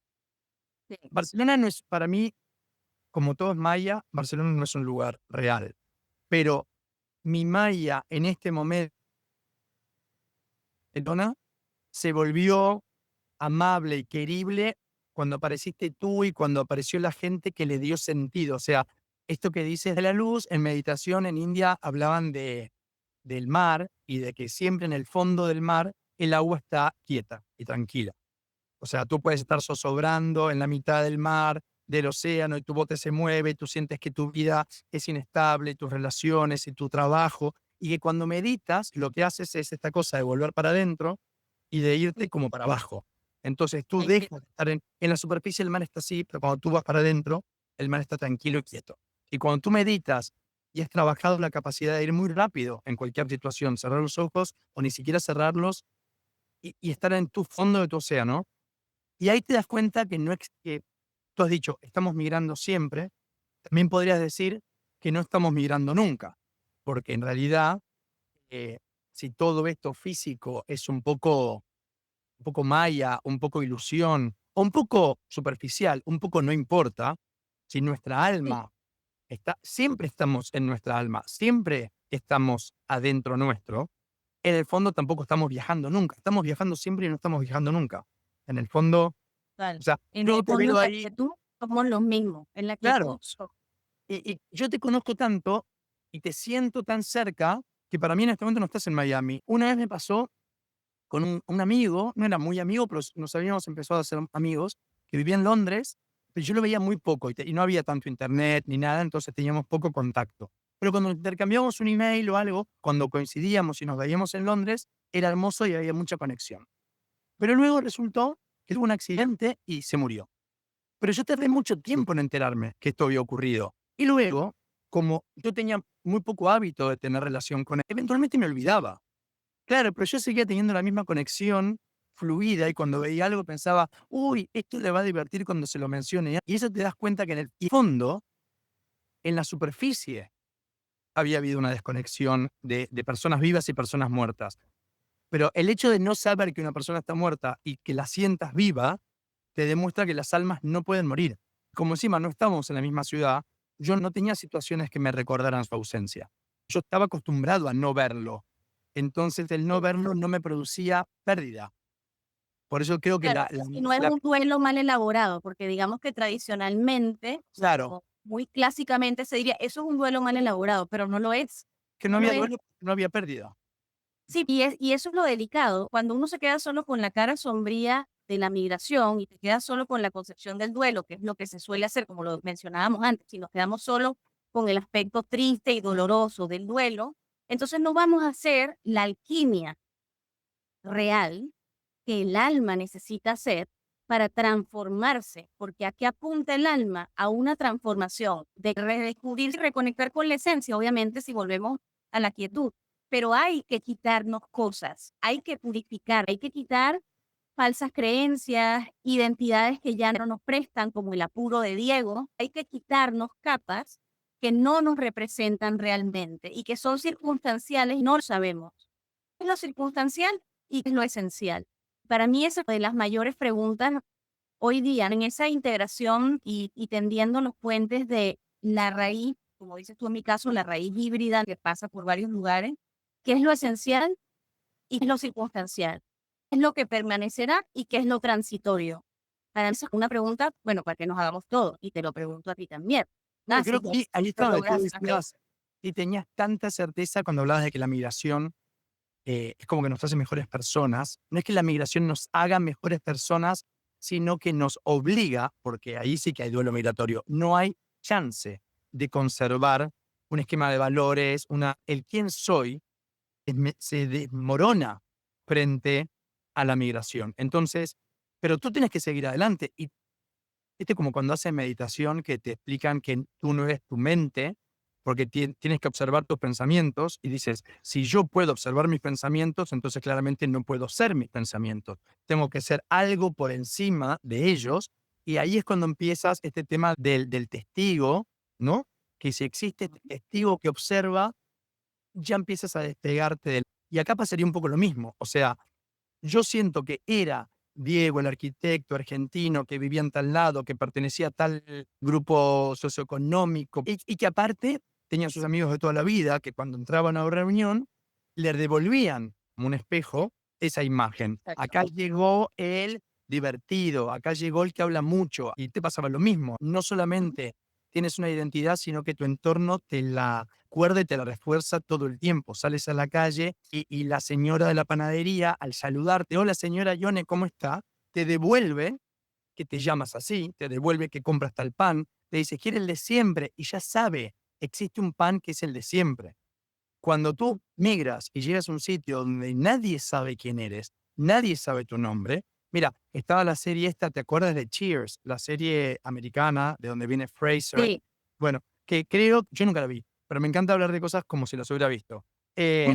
Sí, Barcelona no es, para mí, como todo es maya, Barcelona no es un lugar real. Pero mi maya en este momento, Barcelona, se volvió amable y querible cuando apareciste tú y cuando apareció la gente que le dio sentido. O sea, esto que dices de la luz, en meditación en India hablaban del mar y de que siempre en el fondo del mar el agua está quieta y tranquila. O sea, tú puedes estar zozobrando en la mitad del mar, del océano, y tu bote se mueve, y tú sientes que tu vida es inestable, tus relaciones y tu trabajo, y que cuando meditas, lo que haces es esta cosa de volver para adentro y de irte sí, como para abajo. Entonces tú entiendo. dejas de estar en la superficie, el mar está así, pero cuando tú vas para adentro, el mar está tranquilo y quieto. Y cuando tú meditas y has trabajado la capacidad de ir muy rápido en cualquier situación, cerrar los ojos o ni siquiera cerrarlos y estar en tu fondo de tu océano, y ahí te das cuenta que no es que tú has dicho, estamos migrando siempre, también podrías decir que no estamos migrando nunca, porque en realidad, eh, si todo esto físico es un poco maya, un poco ilusión, o un poco superficial, un poco no importa, si nuestra Sí, alma está, siempre estamos en nuestra alma, siempre estamos adentro nuestro, en el fondo tampoco estamos viajando nunca, estamos viajando siempre y no estamos viajando nunca. En el fondo, total. o sea, En yo el te fondo, veo en la ahí, quietud, somos los mismos, en la quietud. claro, y yo te conozco tanto y te siento tan cerca que para mí en este momento no estás en Miami. Una vez me pasó con un amigo, no era muy amigo, pero nos habíamos empezado a hacer amigos, que vivía en Londres, pero yo lo veía muy poco y no había tanto internet ni nada, entonces teníamos poco contacto. Pero cuando intercambiamos un email o algo, cuando coincidíamos y nos veíamos en Londres, era hermoso y había mucha conexión. Pero luego resultó que tuvo un accidente y se murió. Pero yo tardé mucho tiempo en enterarme que esto había ocurrido. Y luego, como yo tenía muy poco hábito de tener relación con él, eventualmente me olvidaba. Claro, pero yo seguía teniendo la misma conexión fluida y cuando veía algo pensaba, uy, esto le va a divertir cuando se lo mencione. Y eso te das cuenta que en el fondo, en la superficie, había habido una desconexión de personas vivas y personas muertas. Pero el hecho de no saber que una persona está muerta y que la sientas viva, te demuestra que las almas no pueden morir. Como encima no estamos en la misma ciudad, yo no tenía situaciones que me recordaran su ausencia. Yo estaba acostumbrado a no verlo. Entonces, el no Sí, verlo no me producía pérdida. Por eso creo que claro, y no es un duelo mal elaborado, porque digamos que tradicionalmente, o sea, claro, como muy clásicamente se diría, eso es un duelo mal elaborado, pero no lo es, que no no lo había es. duelo, no había pérdida. Sí, y eso es lo delicado, cuando uno se queda solo con la cara sombría de la migración y te quedas solo con la concepción del duelo, que es lo que se suele hacer, como lo mencionábamos antes, si nos quedamos solo con el aspecto triste y doloroso del duelo, entonces no vamos a hacer la alquimia real que el alma necesita hacer para transformarse, porque ¿a qué apunta el alma? A una transformación, de redescubrir y reconectar con la esencia, obviamente si volvemos a la quietud, pero hay que quitarnos cosas, hay que purificar, hay que quitar falsas creencias, identidades que ya no nos prestan, como el apuro de Diego, hay que quitarnos capas que no nos representan realmente y que son circunstanciales y no lo sabemos. ¿Qué es lo circunstancial y qué es lo esencial? Para mí esa es una de las mayores preguntas hoy día en esa integración y tendiendo los puentes de la raíz, como dices tú en mi caso, la raíz híbrida que pasa por varios lugares, qué es lo esencial y qué es lo circunstancial, qué es lo que permanecerá y qué es lo transitorio. Para mí esa es una pregunta, bueno, para que nos hagamos todos, y te lo pregunto a ti también. Bueno, Si creo que ahí lo estaba, tú logras hacer. decías, y tenías tanta certeza cuando hablabas de que la migración es como que nos hace mejores personas. No es que la migración nos haga mejores personas, sino que nos obliga, porque ahí sí que hay duelo migratorio, no hay chance de conservar un esquema de valores, el quién soy, se desmorona frente a la migración. Entonces, pero tú tienes que seguir adelante. Y viste como cuando haces meditación que te explican que tú no eres tu mente, porque tienes que observar tus pensamientos y dices, si yo puedo observar mis pensamientos, entonces claramente no puedo ser mis pensamientos. Tengo que ser algo por encima de ellos. Y ahí es cuando empiezas este tema del testigo, ¿no? Que si existe este testigo que observa, ya empiezas a despegarte del... Y acá pasaría un poco lo mismo. O sea, yo siento que era Diego, el arquitecto argentino que vivía en tal lado, que pertenecía a tal grupo socioeconómico y que aparte tenía sus amigos de toda la vida que cuando entraban a una reunión le devolvían como un espejo esa imagen. Exacto. Acá llegó el divertido, acá llegó el que habla mucho y te pasaba lo mismo. No solamente tienes una identidad, sino que tu entorno te la cuerda y te la refuerza todo el tiempo. Sales a la calle y la señora de la panadería, al saludarte, hola señora Yone, ¿cómo está? Te devuelve que te llamas así, te devuelve que compras tal pan, te dice, quiere el de siempre y ya sabe, existe un pan que es el de siempre. Cuando tú migras y llegas a un sitio donde nadie sabe quién eres, nadie sabe tu nombre. Mira, estaba la serie esta, ¿te acuerdas de Cheers? La serie americana de donde viene Fraser. Sí. Bueno, que creo, yo nunca la vi, pero me encanta hablar de cosas como si las hubiera visto. Eh,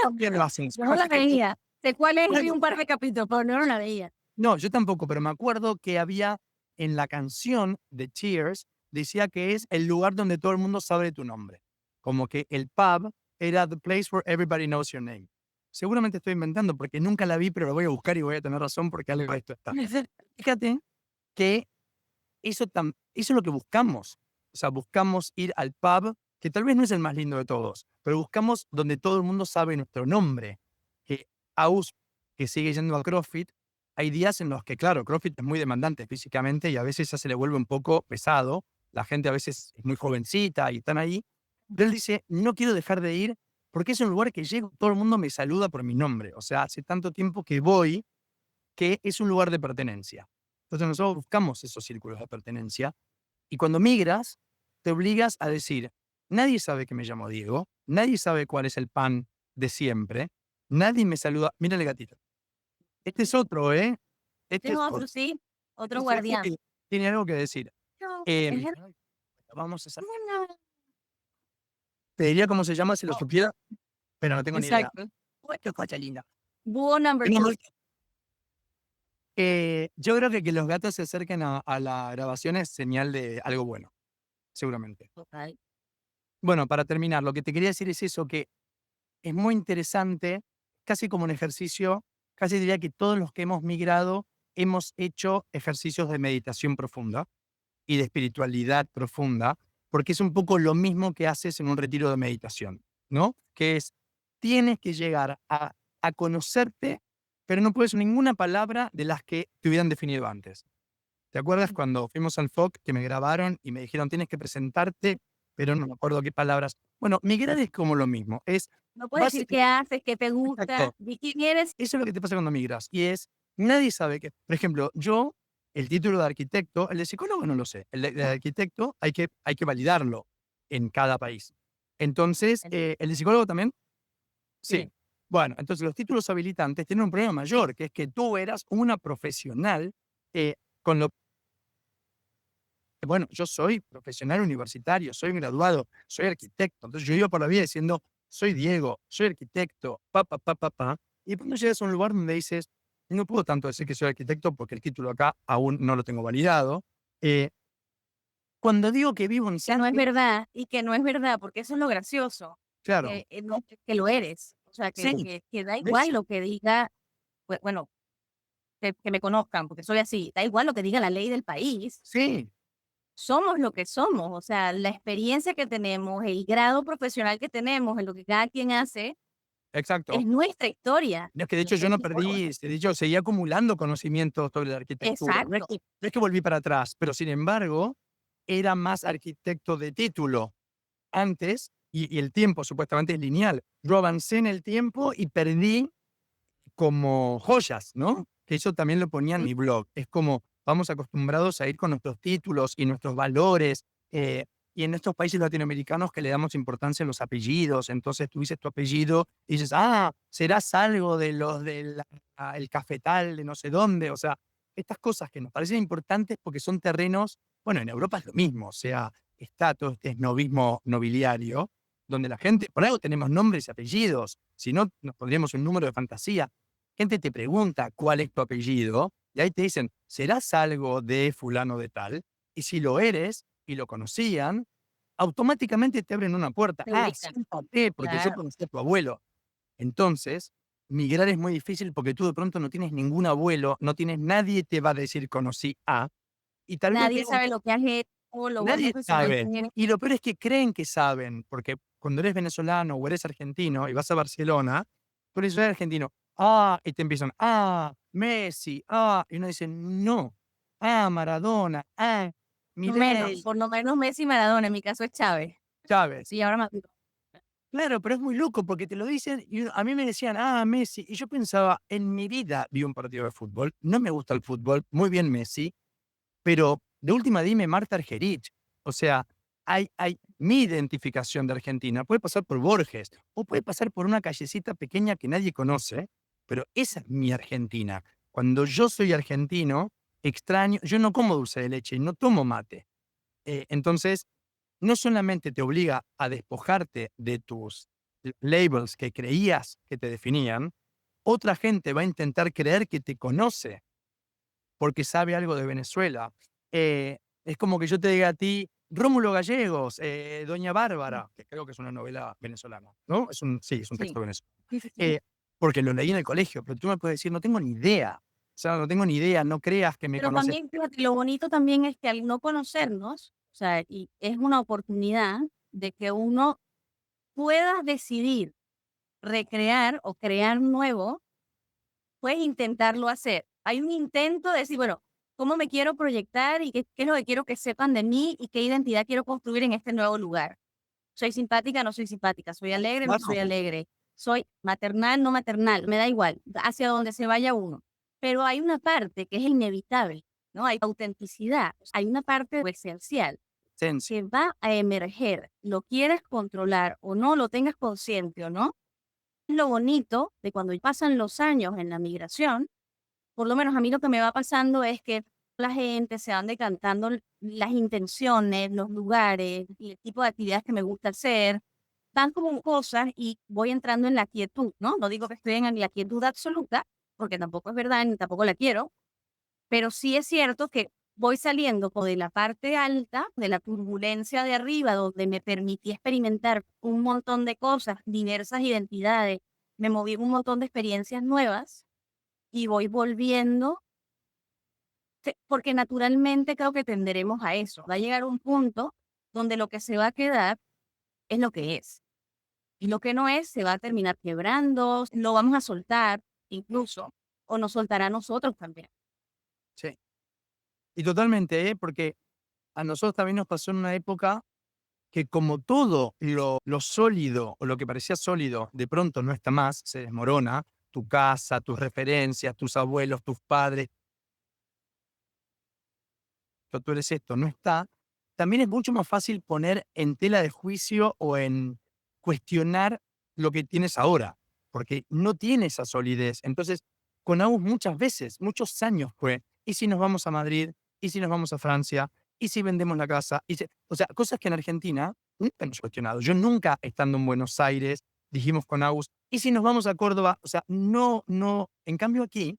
también lo hacen. Yo no la veía. Sé cuál es, vi un par de capítulos, pero no la veía. No, yo tampoco, pero me acuerdo que había en la canción de Cheers, decía que es el lugar donde todo el mundo sabe tu nombre. Como que el pub era the place where everybody knows your name. Seguramente estoy inventando porque nunca la vi, pero lo voy a buscar y voy a tener razón porque algo de esto está. Fíjate que eso es lo que buscamos. O sea, buscamos ir al pub, que tal vez no es el más lindo de todos, pero buscamos donde todo el mundo sabe nuestro nombre. Que Aus, que sigue yendo a CrossFit, hay días en los que, claro, CrossFit es muy demandante físicamente y a veces ya se le vuelve un poco pesado. La gente a veces es muy jovencita y están ahí. Pero él dice, no quiero dejar de ir porque es un lugar que llego, todo el mundo me saluda por mi nombre. O sea, hace tanto tiempo que voy que es un lugar de pertenencia. Entonces nosotros buscamos esos círculos de pertenencia y cuando migras, te obligas a decir, nadie sabe que me llamo Diego, nadie sabe cuál es el pan de siempre, nadie me saluda. Mira el gatito. Este es otro, ¿eh? Este Es es otro, otro. sí, otro Este es otro guardián. que tiene algo que decir. No, es Em, el vamos a hacer. bueno. Te diría cómo se llama si lo Oh, supiera, pero no tengo ni idea. exacto. Uy, qué cosa linda. Búho number Tengo 2. muy- yo creo que los gatos se acerquen a la grabación es señal de algo bueno, seguramente. Total. Bueno, para terminar, lo que te quería decir es eso, que es muy interesante, casi como un ejercicio, casi diría que todos los que hemos migrado hemos hecho ejercicios de meditación profunda y de espiritualidad profunda, porque es un poco lo mismo que haces en un retiro de meditación, ¿no? Que es, tienes que llegar a conocerte, pero no puedes ninguna palabra de las que te hubieran definido antes. ¿Te acuerdas cuando fuimos al FOC que me grabaron y me dijeron tienes que presentarte, pero no me acuerdo qué palabras? Bueno, migrar es como lo mismo, es No puedes decir qué básicamente, haces, qué te gusta, exacto, di quién eres. eso es lo que te pasa cuando migras y es Nadie sabe que, por ejemplo, yo, el título de arquitecto, el de psicólogo no lo sé, el de arquitecto hay que validarlo en cada país. Entonces, En- ¿el de psicólogo también? Sí. Sí, Bueno, entonces los títulos habilitantes tienen un problema mayor, que es que tú eras una profesional, con lo bueno, yo soy profesional universitario, soy graduado, soy arquitecto. Entonces yo iba por la vida diciendo, soy Diego, soy arquitecto, pa. Y cuando llegas a un lugar donde dices, no puedo tanto decir que soy arquitecto porque el título acá aún no lo tengo validado. Eh, Cuando digo que vivo en que no es Santi, verdad y que no es verdad, porque eso es lo gracioso, claro, que, no, que lo eres. O sea, sí, que da igual ¿ves? lo que diga, bueno, que me conozcan, porque soy así, da igual lo que diga la ley del país, Sí, somos lo que somos, o sea, la experiencia que tenemos, el grado profesional que tenemos en lo que cada quien hace, es exacto. nuestra historia. No, es que de Yo hecho yo soy no psicóloga. perdí, de hecho seguí acumulando conocimientos sobre la arquitectura. No es Exacto. que, no es que volví para atrás, pero sin embargo, era más arquitecto de título antes, y el tiempo supuestamente es lineal. Yo avancé en el tiempo y perdí como joyas, ¿no? Que eso también lo ponía en Mm, mi blog. Es como vamos acostumbrados a ir con nuestros títulos y nuestros valores. Y en estos países latinoamericanos que le damos importancia a los apellidos, entonces tú dices tu apellido y dices, serás algo de los del el cafetal de no sé dónde. O sea, estas cosas que nos parecen importantes porque son terrenos, bueno, en Europa es lo mismo, o sea, está todo este esnovismo nobiliario, donde la gente, por algo tenemos nombres y apellidos, si no, nos pondríamos un número de fantasía. Gente te pregunta cuál es tu apellido y ahí te dicen, ¿serás algo de fulano de tal? Y si lo eres y lo conocían, automáticamente te abren una puerta. te ubican. Siéntate, porque yo Claro. conocí a tu abuelo. Entonces, migrar es muy difícil porque tú de pronto no tienes ningún abuelo, no tienes nadie te va a decir conocí a, y tal vez Nadie tengo sabe lo que has hecho, lo buen nadie profesional que sabe. eres. Y lo peor es que creen que saben, porque cuando eres venezolano o eres argentino y vas a Barcelona, tú le dices: "Soy argentino". Y te empiezan: Messi, y uno dice: "No, Maradona, Menos, Milei, por lo menos Messi y Maradona, en mi caso es Chávez. Chávez". Sí, ahora me acuerdo. Claro, pero es muy loco porque te lo dicen y a mí me decían: Messi", y yo pensaba: "En mi vida vi un partido de fútbol, no me gusta el fútbol, muy bien Messi, pero de última dime Marta Argerich". O sea, hay mi identificación de Argentina. Puede pasar por Borges o puede pasar por una callecita pequeña que nadie conoce, pero esa es mi Argentina. Cuando yo soy argentino, extraño, yo no como dulce de leche y no tomo mate. Entonces, no solamente te obliga a despojarte de tus labels que creías que te definían, otra gente va a intentar creer que te conoce porque sabe algo de Venezuela. Es como que yo te diga a ti, Rómulo Gallegos, Doña Mm, Bárbara, que creo que es una novela venezolana, ¿no? Sí, es un sí, texto venezolano. sí, sí, sí. Eh, Porque lo leí en el colegio, pero tú me puedes decir, no tengo ni idea. O sea, no tengo ni idea, no creas que me Pero conoces. también, fíjate, lo bonito también es que al no conocernos, o sea, y es una oportunidad de que uno pueda decidir recrear o crear nuevo, puedes intentarlo hacer. Hay un intento de decir, bueno, ¿cómo me quiero proyectar y qué es lo que quiero que sepan de mí y qué identidad quiero construir en este nuevo lugar? ¿Soy simpática? No soy simpática. ¿Soy alegre? No soy Claro, alegre. ¿Soy maternal? No maternal. Me da igual, hacia donde se vaya uno. Pero hay una parte que es inevitable, ¿no? Hay autenticidad. Hay una parte esencial esencia. que va a emerger. Lo quieres controlar o no, lo tengas consciente o no. Lo bonito de cuando pasan los años en la migración, por lo menos a mí lo que me va pasando es que la gente se van decantando las intenciones, los lugares y el tipo de actividades que me gusta hacer, van como cosas y voy entrando en la quietud, ¿no? No digo que estoy en la quietud absoluta, porque tampoco es verdad ni tampoco la quiero, pero sí es cierto que voy saliendo como de la parte alta, de la turbulencia de arriba, donde me permití experimentar un montón de cosas, diversas identidades, me moví en un montón de experiencias nuevas y voy volviendo, porque naturalmente creo que tenderemos a eso. Va a llegar un punto donde lo que se va a quedar es lo que es. Y lo que no es se va a terminar quebrando, lo vamos a soltar incluso, o nos soltará a nosotros también. Sí. Y totalmente, porque a nosotros también nos pasó en una época que como todo lo sólido o lo que parecía sólido de pronto no está más, se desmorona. tu casa, tus referencias, tus abuelos, tus padres, tú eres esto, no está, también es mucho más fácil poner en tela de juicio o en cuestionar lo que tienes ahora, porque no tiene esa solidez. Entonces, con Agus muchas veces, muchos años fue, ¿y si nos vamos a Madrid? ¿Y si nos vamos a Francia? ¿Y si vendemos la casa? O sea, cosas que en Argentina nunca hemos cuestionado. Yo nunca, estando en Buenos Aires, dijimos con Agus, ¿y si nos vamos a Córdoba? O sea, no, no. En cambio aquí,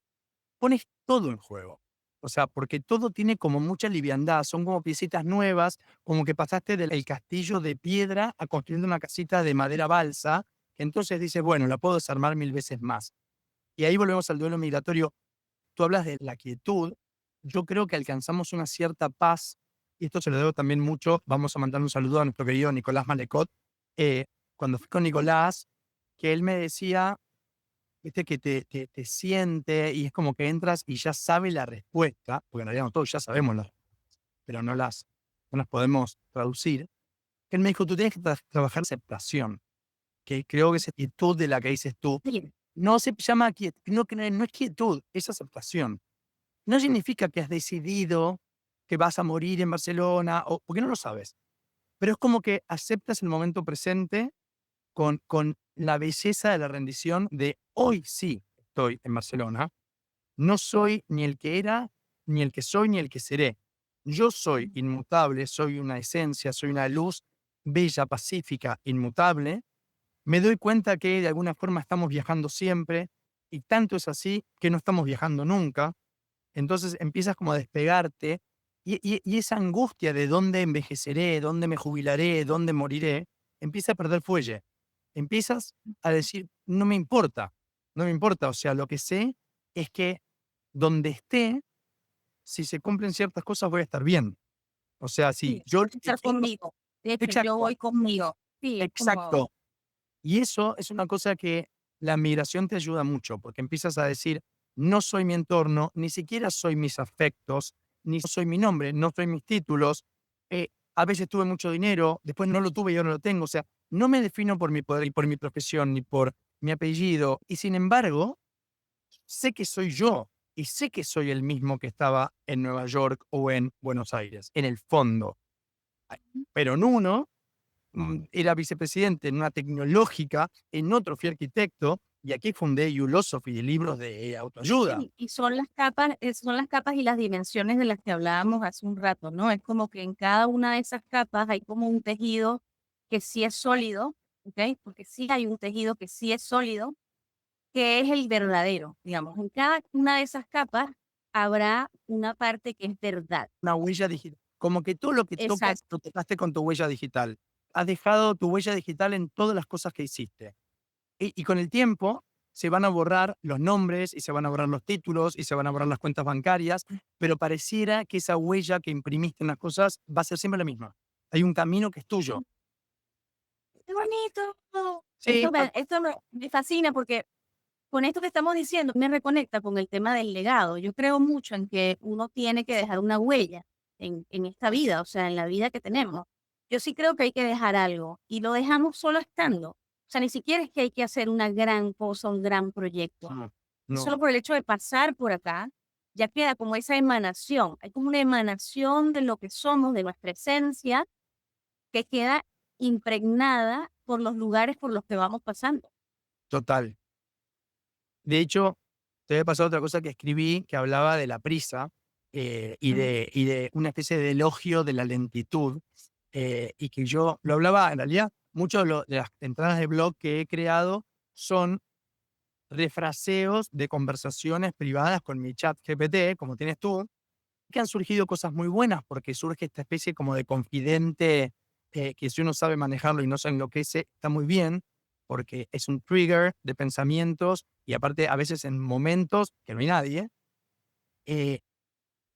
pones todo en juego. O sea, porque todo tiene como mucha liviandad, son como piecitas nuevas, como que pasaste del el castillo de piedra a construir una casita de madera balsa, que entonces dices, bueno, la puedo desarmar 1000 veces más. Y ahí volvemos al duelo migratorio. Tú hablas de la quietud, yo creo que alcanzamos una cierta paz, y esto se lo debo también mucho, vamos a mandar un saludo a nuestro querido Nicolás Malecot, eh, cuando fui con Nicolás, que él me decía, viste que te siente y es como que entras y ya sabe la respuesta, porque en realidad no todos ya sabemos las, pero no las podemos traducir. Él me dijo, tú tienes que trabajar aceptación, que creo que esa quietud de la que dices tú, Sí, no se llama quietud, no, no es quietud, es aceptación. No significa que has decidido que vas a morir en Barcelona, o porque no lo sabes, pero es como que aceptas el momento presente con la belleza de la rendición de hoy sí estoy en Barcelona. No soy ni el que era, ni el que soy, ni el que seré. Yo soy inmutable, soy una esencia, soy una luz bella, pacífica, inmutable. Me doy cuenta que de alguna forma estamos viajando siempre y tanto es así que no estamos viajando nunca. Entonces empiezas como a despegarte y esa angustia de dónde envejeceré, dónde me jubilaré, dónde moriré, empieza a perder fuelle. Empiezas a decir, no me importa, no me importa. O sea, lo que sé es que donde esté, si se cumplen ciertas cosas, voy a estar bien. O sea, si sí, yo lo que estar quiero. conmigo. De hecho, yo Exacto, voy conmigo. Sí, es como, exacto. Y eso es una cosa que la migración te ayuda mucho, porque empiezas a decir, no soy mi entorno, ni siquiera soy mis afectos, ni soy mi nombre, no soy mis títulos. A veces tuve mucho dinero, después no lo tuve y ahora lo tengo. O sea, no me defino por mi poder y por mi profesión, ni por mi apellido. Y sin embargo, sé que soy yo y sé que soy el mismo que estaba en Nueva York o en Buenos Aires, en el fondo. Pero en uno era vicepresidente en una tecnológica, en otro fui arquitecto, y aquí fundé Philosophy, libros de autoayuda. sí, y son las capas y las dimensiones de las que hablábamos hace un rato, ¿no? Es como que en cada una de esas capas hay como un tejido que sí es sólido, ¿ok? Porque sí hay un tejido que sí es sólido, que es el verdadero, digamos. En cada una de esas capas habrá una parte que es verdad. Una huella digital. Como que todo lo que tocas, Exacto. lo tocaste con tu huella digital. Has dejado tu huella digital en todas las cosas que hiciste. Y con el tiempo se van a borrar los nombres y se van a borrar los títulos y se van a borrar las cuentas bancarias, pero pareciera que esa huella que imprimiste en las cosas va a ser siempre la misma. Hay un camino que es tuyo. ¡Qué bonito! Sí, Me fascina porque con esto que estamos diciendo me reconecta con el tema del legado. Yo creo mucho en que uno tiene que dejar una huella en esta vida, o sea, en la vida que tenemos. Yo sí creo que hay que dejar algo y lo dejamos solo estando. O sea, ni siquiera es que hay que hacer una gran cosa, un gran proyecto. no, Solo no, por el hecho de pasar por acá, ya queda como esa emanación. Hay como una emanación de lo que somos, de nuestra esencia, que queda impregnada por los lugares por los que vamos pasando. total. De hecho, te había pasado otra cosa que escribí que hablaba de la prisa Ujú. y de una especie de elogio de la lentitud. Y que yo lo hablaba, en realidad, muchas de las entradas de blog que he creado son refraseos de conversaciones privadas con mi chat GPT, como tienes tú, que han surgido cosas muy buenas, porque surge esta especie como de confidente que si uno sabe manejarlo y no se enloquece, está muy bien, porque es un trigger de pensamientos y aparte a veces en momentos que no hay nadie. eh,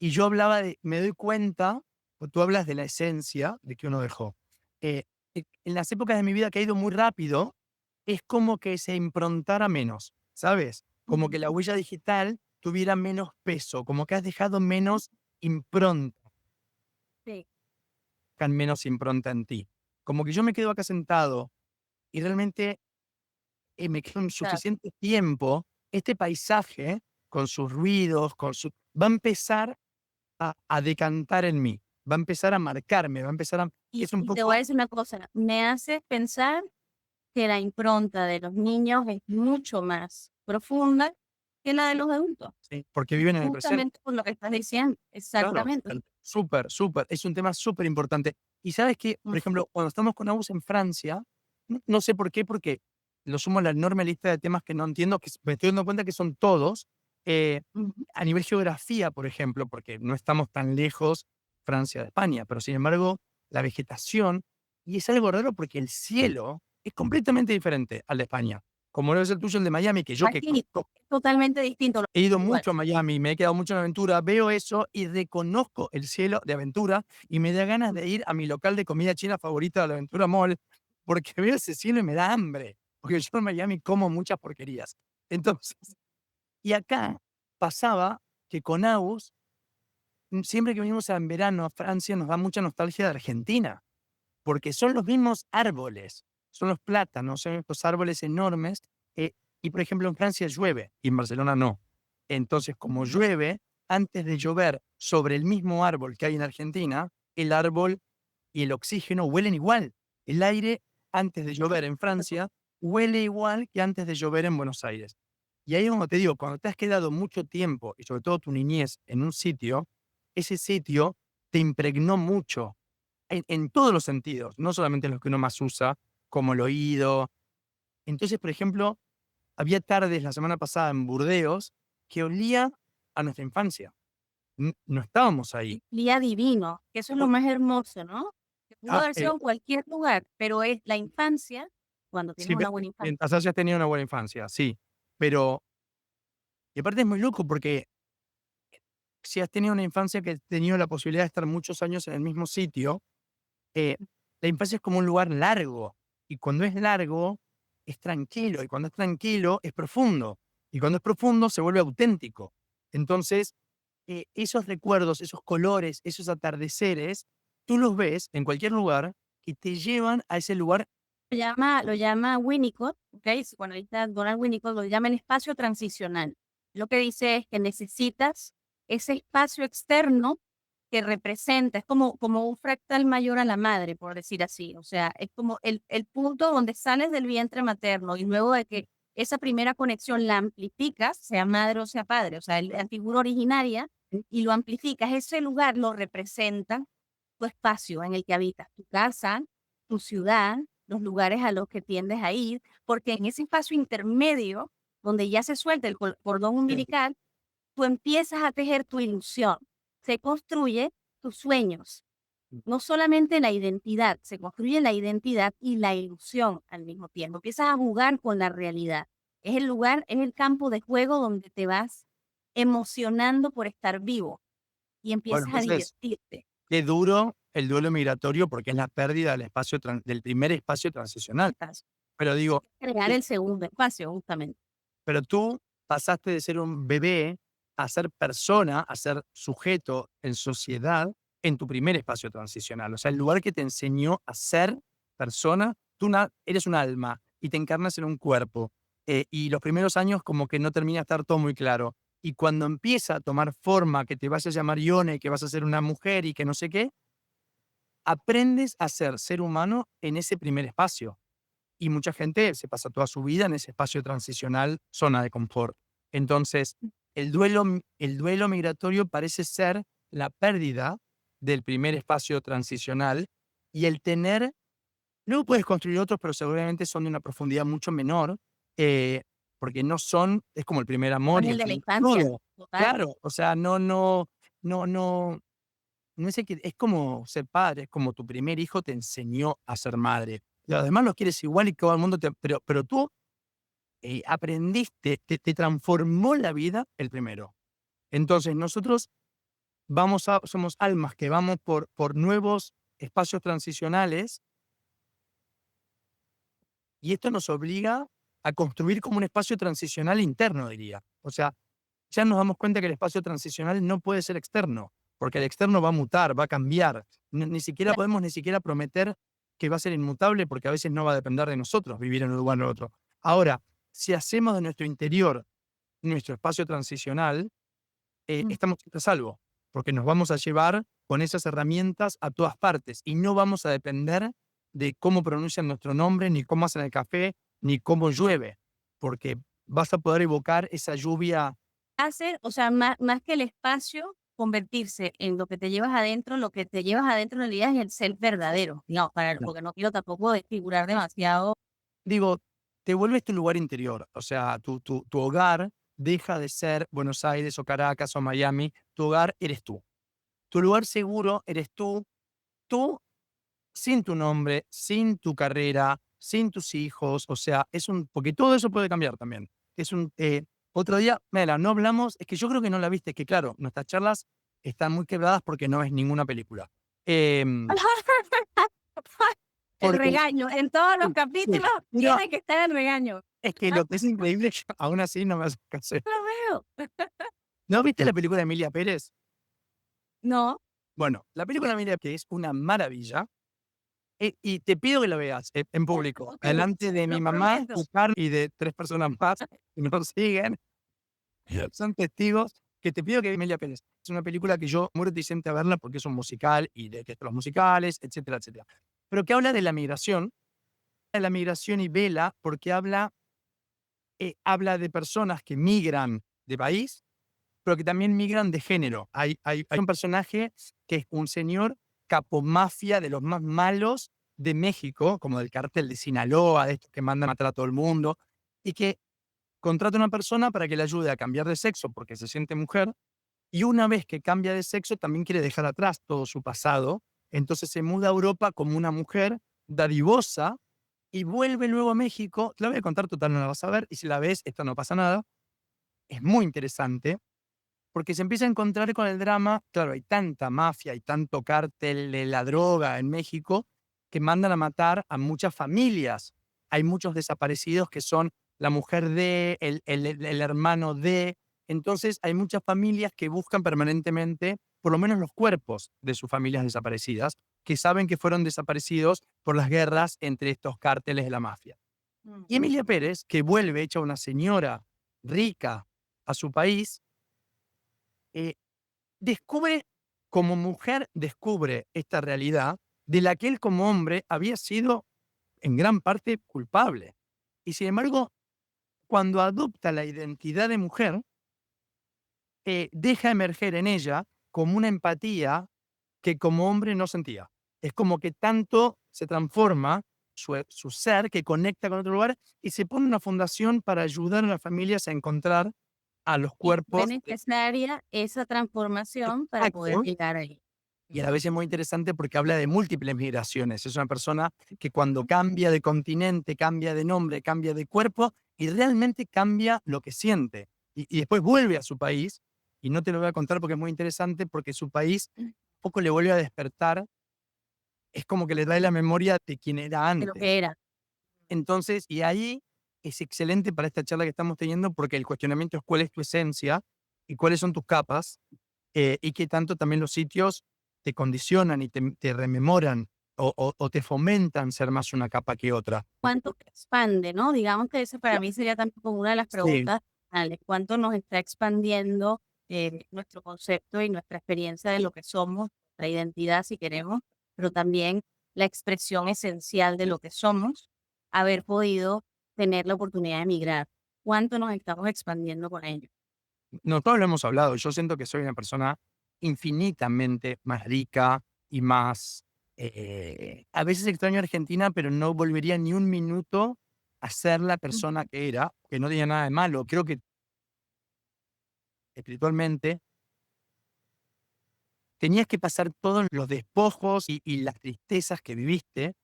y yo hablaba de, me doy cuenta, o tú hablas de la esencia de que uno dejó. En las épocas de mi vida que ha ido muy rápido, es como que se improntara menos, ¿sabes? Como que la huella digital tuviera menos peso, como que has dejado menos impronta, Sí, menos impronta en ti. Como que yo me quedo acá sentado y realmente me quedo en claro. suficiente tiempo este paisaje, con sus ruidos, va a empezar a decantar en mí, va a empezar a marcarme, va a empezar a... Es un Y te voy a poco... decir una cosa, me hace pensar que la impronta de los niños es mucho más profunda que la de los adultos, Sí, porque viven en el presente. justamente por lo que estás diciendo. Claro, Exactamente. súper, súper. Es un tema súper importante. Y sabes que, por Ujú, ejemplo, cuando estamos con Agus en Francia, no sé por qué, porque lo sumo a la enorme lista de temas que no entiendo, que me estoy dando cuenta que son todos. ujú. A nivel geografía, por ejemplo, porque no estamos tan lejos Francia de España, pero sin embargo, la vegetación, y es algo raro porque el cielo es completamente diferente al de España. Como no es el tuyo, el de Miami, que yo que Aquí es totalmente distinto, he ido igual. mucho a Miami, me he quedado mucho en aventura, veo eso y reconozco el cielo de aventura y me da ganas de ir a mi local de comida china favorita de la Aventura Mall, porque veo ese cielo y me da hambre, porque yo en Miami como muchas porquerías. Entonces, y acá pasaba que con Agus, siempre que venimos en verano a Francia, nos da mucha nostalgia de Argentina, porque son los mismos árboles, son los plátanos, son estos árboles enormes. Y por ejemplo, en Francia llueve y en Barcelona no. Entonces, como Ujú. llueve, antes de llover sobre el mismo árbol que hay en Argentina, el árbol y el oxígeno huelen igual. El aire, antes de llover en Francia, huele igual que antes de llover en Buenos Aires. Y ahí, como te digo, cuando te has quedado mucho tiempo, y sobre todo tu niñez, en un sitio, ese sitio te impregnó mucho en todos los sentidos, no solamente en los que uno más usa, como el oído. Entonces, por ejemplo, había tardes la semana pasada en Burdeos que olía a nuestra infancia. No estábamos ahí. Día divino, que eso es lo O- más hermoso, ¿no? Que pudo ah, haber sido en cualquier lugar, pero es la infancia, cuando tienes sí, una buena infancia. mientras hayas tenido una buena infancia, sí. Pero, y aparte es muy loco porque si has tenido una infancia que has tenido la posibilidad de estar muchos años en el mismo sitio, eh, la infancia es como un lugar largo. Y cuando es largo, es tranquilo. Y cuando es tranquilo, es profundo. Y cuando es profundo, se vuelve auténtico. Entonces, esos recuerdos, esos colores, esos atardeceres, tú los ves en cualquier lugar y te llevan a ese lugar. Lo llama Winnicott, ¿ok? Su psicoanalista Donald Winnicott lo llama el espacio transicional. Lo que dice es que necesitas ese espacio externo que representa, es como un fractal mayor a la madre, por decir así. O sea, es como el punto donde sales del vientre materno y luego de que esa primera conexión la amplificas, sea madre o sea padre, o sea, la figura originaria, y lo amplificas, ese lugar lo representa tu espacio en el que habitas, tu casa, tu ciudad, los lugares a los que tiendes a ir, porque en ese espacio intermedio, donde ya se suelta el cordón Sí. umbilical, tú empiezas a tejer tu ilusión, se construye tus sueños, no solamente la identidad, se construye la identidad y la ilusión al mismo tiempo. Empiezas a jugar con la realidad. Es el lugar, es el campo de juego donde te vas emocionando por estar vivo y Bueno, empiezas a entonces, divertirte. qué duro el duelo migratorio porque es la pérdida del del primer espacio transicional. Estás Pero digo, crear eh, el segundo espacio, justamente. pero tú pasaste de ser un bebé a ser persona, a ser sujeto en sociedad en tu primer espacio transicional. O sea, el lugar que te enseñó a ser persona, eres un alma y te encarnas en un cuerpo. Y los primeros años como que no termina de estar todo muy claro. Y cuando empieza a tomar forma, que te vas a llamar Ione, que vas a ser una mujer y que no sé qué, aprendes a ser humano en ese primer espacio. Y mucha gente se pasa toda su vida en ese espacio transicional, zona de confort. Entonces, el duelo migratorio parece ser la pérdida del primer espacio transicional y el tener, luego puedes construir otros, pero seguramente son de una profundidad mucho menor, eh, porque no son, es como el primer amor Con y el el de la primer infancia, todo. total. Claro, o sea, no, no es que es como ser padre, es como tu primer hijo te enseñó a ser madre. Y además lo quieres igual y todo el mundo pero tú aprendiste, te transformó la vida el primero. Entonces nosotros somos almas que vamos por nuevos espacios transicionales y esto nos obliga a construir como un espacio transicional interno, diría. O sea, ya nos damos cuenta que el espacio transicional no puede ser externo, porque el externo va a mutar, va a cambiar. Ni siquiera Claro, podemos ni siquiera prometer que va a ser inmutable porque a veces no va a depender de nosotros vivir en un lugar u otro. Ahora, si hacemos de nuestro interior nuestro espacio transicional, Mm. estamos siempre a salvo, porque nos vamos a llevar con esas herramientas a todas partes y no vamos a depender de cómo pronuncian nuestro nombre, ni cómo hacen el café, ni cómo llueve, porque vas a poder evocar esa lluvia. Hace, o sea, más que el espacio, convertirse en lo que te llevas adentro, lo que te llevas adentro en realidad es el ser verdadero, digamos, No. porque no quiero tampoco desfigurar demasiado. Digo, te vuelves tu lugar interior, o sea, tu hogar deja de ser Buenos Aires o Caracas o Miami, tu hogar eres tú. Tu lugar seguro eres tú sin tu nombre, sin tu carrera, sin tus hijos, o sea, porque todo eso puede cambiar también. Otro día, Mela, no hablamos, es que yo creo que no la viste, es que claro, nuestras charlas están muy quebradas porque no es ninguna película. Em, El porque, regaño, en todos los sí, sí, capítulos pero tiene que estar el regaño. es que lo que es increíble es que aún así no me haces caso. Lo veo. ¿No viste la película de Emilia Pérez? No, Bueno, la película de Emilia Pérez es una maravilla. Y te pido que lo veas en público, okey, delante de mi lo mamá, prometo. tu Carlos y de 3 personas más que nos siguen. Son testigos que te pido que veas Emilia Pérez. Es una película que yo muy reticente a verla porque es un musical y detesto los musicales, etcétera, etcétera. Pero que habla de la migración y vela porque habla de personas que migran de país, pero que también migran de género. Hay un personaje que es un señor capomafia de los más malos de México, como del cártel de Sinaloa, de estos que mandan a matar a todo el mundo, y que contrata a una persona para que le ayude a cambiar de sexo porque se siente mujer, y una vez que cambia de sexo también quiere dejar atrás todo su pasado, entonces se muda a Europa como una mujer dadivosa y vuelve luego a México. Te la voy a contar, total no la vas a ver, y si la ves, esto no pasa nada. Es muy interesante porque se empieza a encontrar con el drama. Claro, hay tanta mafia, hay tanto cártel de la droga en México que mandan a matar a muchas familias. Hay muchos desaparecidos que son la mujer de, el hermano de. Entonces hay muchas familias que buscan permanentemente, por lo menos los cuerpos de sus familias desaparecidas, que saben que fueron desaparecidos por las guerras entre estos cárteles de la mafia. Mm. Y Emilia Pérez, que vuelve hecha una señora rica a su país, eh, descubre, como mujer, descubre esta realidad de la que él como hombre había sido en gran parte culpable. Y sin embargo, cuando adopta la identidad de mujer, deja emerger en ella como una empatía que como hombre no sentía. Es como que tanto se transforma su ser que conecta con otro lugar y se pone una fundación para ayudar a las familias a encontrar a los Y fue cuerpos. necesaria esa transformación para poder Exacto. llegar ahí. Y a la vez es muy interesante porque habla de múltiples migraciones. Es una persona que cuando cambia de continente, cambia de nombre, cambia de cuerpo y realmente cambia lo que siente. Y después vuelve a su país, y no te lo voy a contar porque es muy interesante, porque su país poco le vuelve a despertar. Es como que le trae la memoria de quién era De lo antes. que era. Entonces, y ahí es excelente para esta charla que estamos teniendo porque el cuestionamiento es cuál es tu esencia y cuáles son tus capas, y qué tanto también los sitios te condicionan y te rememoran o te fomentan ser más una capa que otra. ¿Cuánto expande, no? Digamos que ese para mí sería también como una de las Sí, preguntas, Ale, ¿cuánto nos está expandiendo nuestro concepto y nuestra experiencia de lo que somos, la identidad si queremos, pero también la expresión esencial de lo que somos, haber podido tener la oportunidad de emigrar? ¿Cuánto nos estamos expandiendo con ello? nosotros lo hemos hablado. Yo siento que soy una persona infinitamente más rica y más. A veces extraño Argentina, pero no volvería ni un minuto a ser la persona que era, que no tenía nada de malo. Creo que espiritualmente tenías que pasar todos los despojos y las tristezas que viviste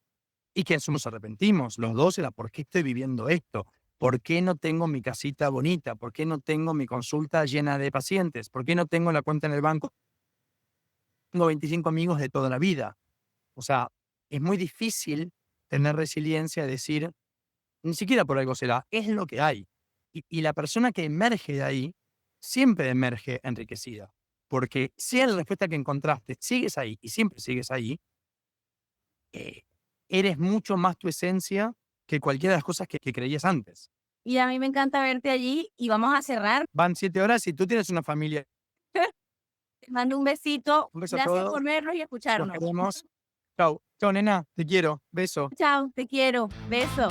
y que en suma nos arrepentimos. Los dos era, ¿por qué estoy viviendo esto? ¿Por qué no tengo mi casita bonita? ¿Por qué no tengo mi consulta llena de pacientes? ¿Por qué no tengo la cuenta en el banco? Tengo 25 amigos de toda la vida. O sea, es muy difícil tener resiliencia, decir, ni siquiera por algo será, es lo que hay. Y la persona que emerge de ahí siempre emerge enriquecida. Porque sea la respuesta que encontraste, sigues ahí y siempre sigues ahí, eh, eres mucho más tu esencia que cualquiera de las cosas que creías antes. Y a mí me encanta verte allí y vamos a cerrar. Van 7 horas y tú tienes una familia. Te mando un besito. Un beso a Gracias todos. por vernos y Los escucharnos. queremos. Chao. Chao, nena. Te quiero. Beso. Chao, te quiero. Beso.